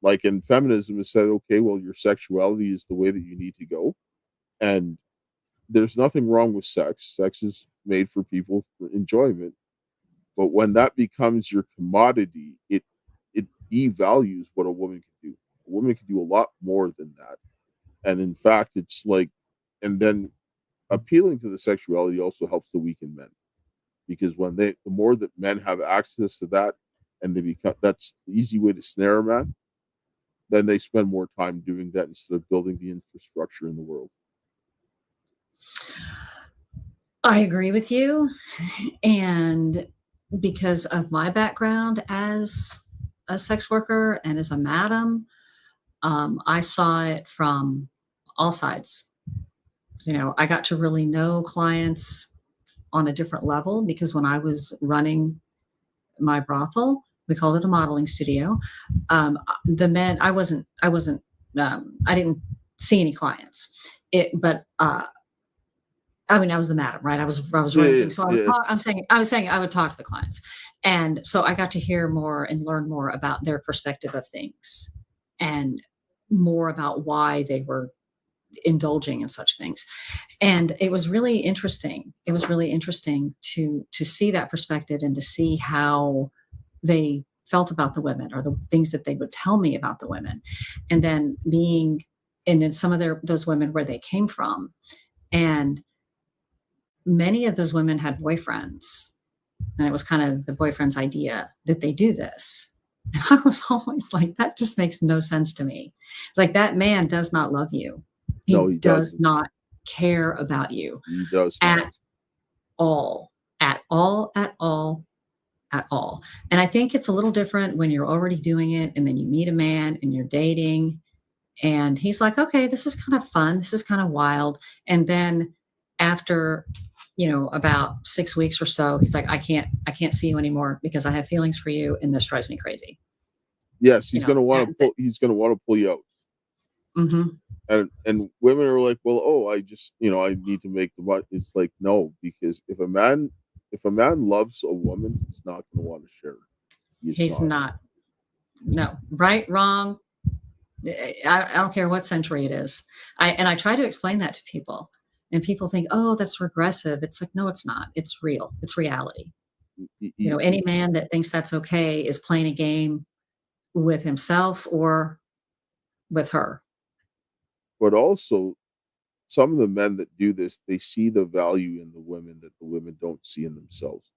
Like, and feminism has said, okay, well, your sexuality is the way that you need to go. And there's nothing wrong with sex. Sex is made for people for enjoyment. But when that becomes your commodity, it devalues what a woman can do. A woman can do a lot more than that. And in fact, it's like, and then appealing to the sexuality also helps to weaken men, because the more that men have access to that, and they become, that's the easy way to snare a man, then they spend more time doing that instead of building the infrastructure in the world. I agree with you. And because of my background as a sex worker and as a madam, I saw it from all sides. I got to really know clients on a different level, because when I was running my brothel, we called it a modeling studio. The men, I didn't see any clients. But I mean, I was the madam, right? I was running Yeah, things. So yeah. I was saying I would talk to the clients. And so I got to hear more and learn more about their perspective of things, and more about why they were indulging in such things. And it was really interesting. It was really interesting to see that perspective, and to see how they felt about the women, or the things that they would tell me about the women. And then and then some of those women, where they came from. And many of those women had boyfriends, and it was kind of the boyfriend's idea that they do this. And I was always like, that just makes no sense to me. It's like, that man does not love you. He No, he does doesn't. not care about you He does at not. all, at all, at all, at all. And I think it's a little different when you're already doing it, and then you meet a man and you're dating, and he's like, okay, this is kind of fun. This is kind of wild. And then after, about 6 weeks or so, he's like, I can't see you anymore, because I have feelings for you, and this drives me crazy. Yes, You know, he's gonna want to pull you out. Mhm. And women are like, well, oh, I just, I need to make the money. It's like, no, because if a man loves a woman, he's not going to want to share her. He's He's not. not. No, right, wrong. I don't care what century it is. I try to explain that to people, and people think, oh, that's regressive. It's like, no, it's not. It's real. It's reality. Any man that thinks that's okay is playing a game with himself or with her. But also, some of the men that do this, they see the value in the women that the women don't see in themselves.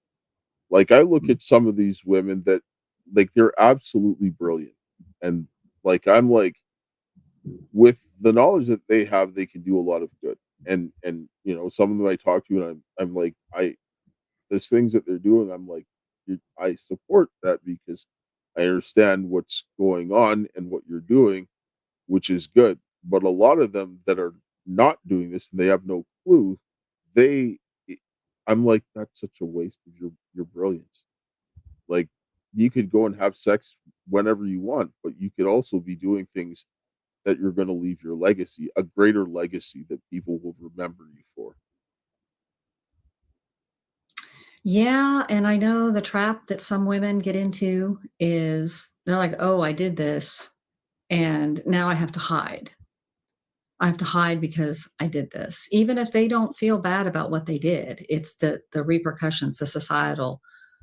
Like, I look at some of these women that, like, they're absolutely brilliant. And like I'm like, with the knowledge that they have, they can do a lot of good. And some of them I talk to, and I'm like, there's things that they're doing. I'm like, I support that because I understand what's going on and what you're doing, which is good. But a lot of them that are not doing this and they have no clue, they, I'm like, that's such a waste of your brilliance. Like, you could go and have sex whenever you want, but you could also be doing things that you're going to leave your legacy, a greater legacy that people will remember you for. Yeah, and I know the trap that some women get into is they're like, "Oh, I did this, and now I have to hide. I have to hide because I did this." Even if they don't feel bad about what they did, it's the repercussions, the societal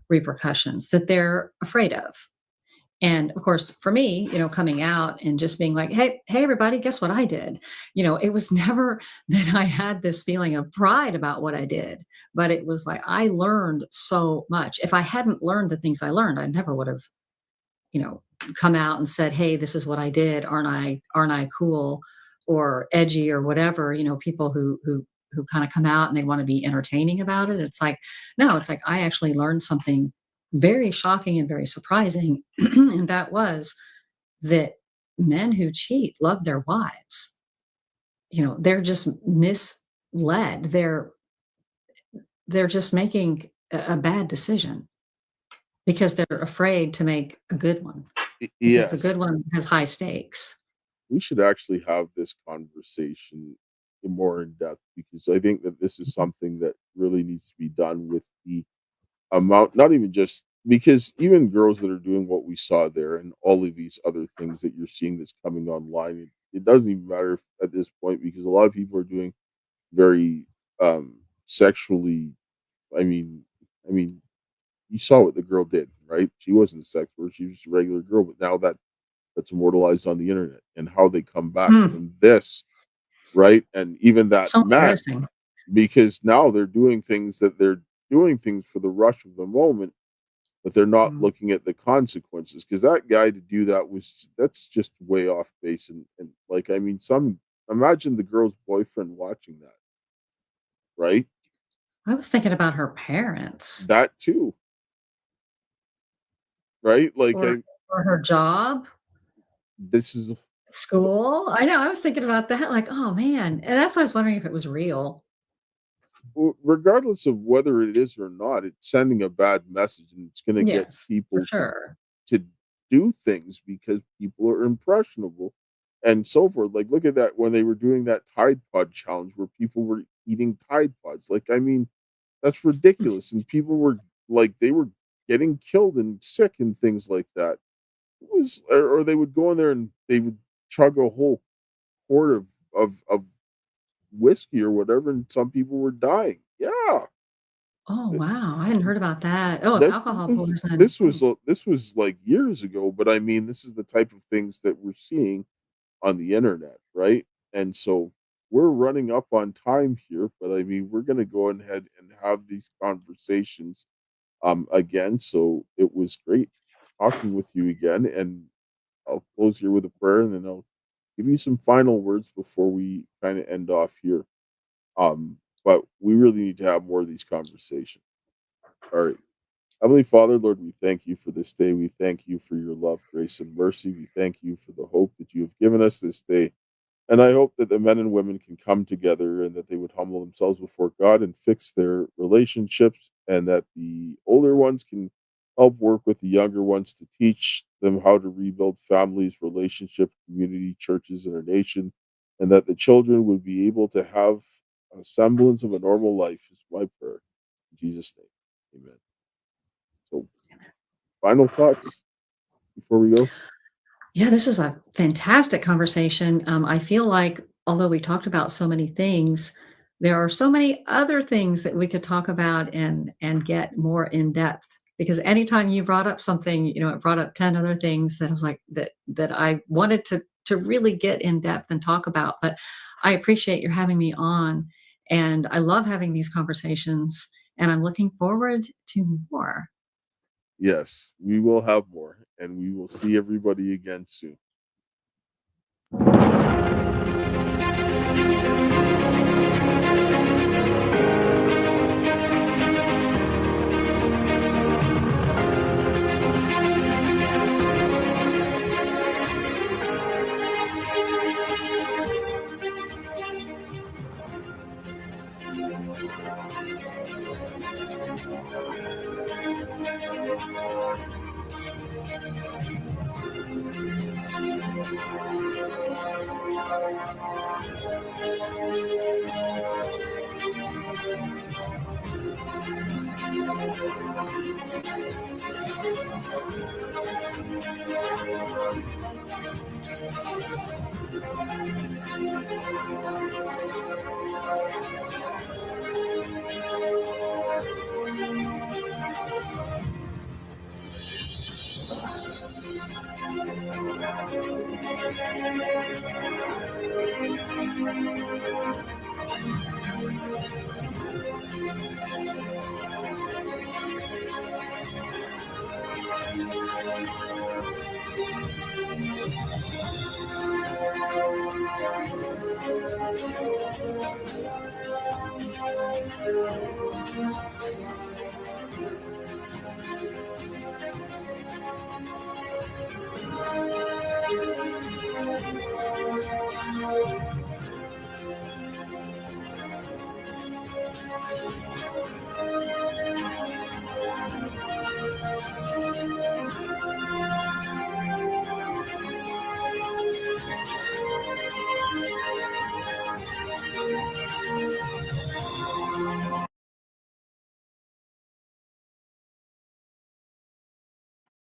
repercussions that they're afraid of. And of course, for me, coming out and just being like, hey, everybody, guess what I did? It was never that I had this feeling of pride about what I did, but it was like I learned so much. If I hadn't learned the things I learned, I never would have, you know, come out and said, hey, this is what I did. Aren't I cool or edgy or whatever? People who kind of come out and they want to be entertaining about it. It's like, no, it's like I actually learned something very shocking and very surprising. And that was that men who cheat love their wives. They're just misled. They're just making a bad decision because they're afraid to make a good one because the Yes, good one has high stakes. we should actually have this conversation more in depth because I think that this is something that really needs to be done with the amount, not even just because even girls that are doing what we saw there and all of these other things that you're seeing that's coming online, it doesn't even matter at this point because a lot of people are doing very sexually. I mean, I mean, you saw what the girl did, right? She wasn't a sex worker; she was just a regular girl. But now that's immortalized on the internet, and how they come back Mm, from this, right? And even that so man, embarrassing. because now they're doing things that they're doing things for the rush of the moment, but they're not Mm. looking at the consequences. Because that guy to do that that's just way off base. And like, I mean, some imagine the girl's boyfriend watching that, right? I was thinking about her parents That too, right? Like, or her job. this is School? I know, I was thinking about that, like, "Oh, man," and that's why I was wondering if it was real. regardless of whether it is or not, it's sending a bad message, and it's going to get Yes, for people sure. to do things because people are impressionable and so forth. Like, look at that when they were doing that Tide Pod challenge where people were eating Tide Pods. Like, I mean, that's ridiculous, and people were like, they were getting killed and sick and things like that. It was, or they would go in there and they would chug a whole quart of whiskey or whatever, and some people were dying. Yeah, Oh, wow, I hadn't heard about that. Oh, of That alcohol poisoning. this was, like, years ago, but, I mean, this is the type of things that we're seeing on the internet, right? And so, we're running up on time here, but, I mean, we're gonna go ahead and have these conversations, again, so it was great talking with you again, and I'll close here with a prayer, and then I'll give you some final words before we kinda end off here, but we really need to have more of these conversations. Alright. Heavenly Father, Lord, we thank you for this day. We thank you for your love, grace, and mercy. We thank you for the hope that you have given us this day. And I hope that the men and women can come together and that they would humble themselves before God and fix their relationships, and that the older ones can help work with the younger ones to teach them how to rebuild families, relationships, community, churches, and our nation, and that the children would be able to have a semblance of a normal life is my prayer. In Jesus' name, amen. So, final thoughts before we go? Yeah, this is a fantastic conversation. I feel like although we talked about so many things, there are so many other things that we could talk about and get more in depth. Because anytime you brought up something, it brought up 10 other things that I was like that I wanted to really get in depth and talk about. But I appreciate your having me on, and I love having these conversations, and I'm looking forward to more. Yes, we will have more, and we will see everybody again soon.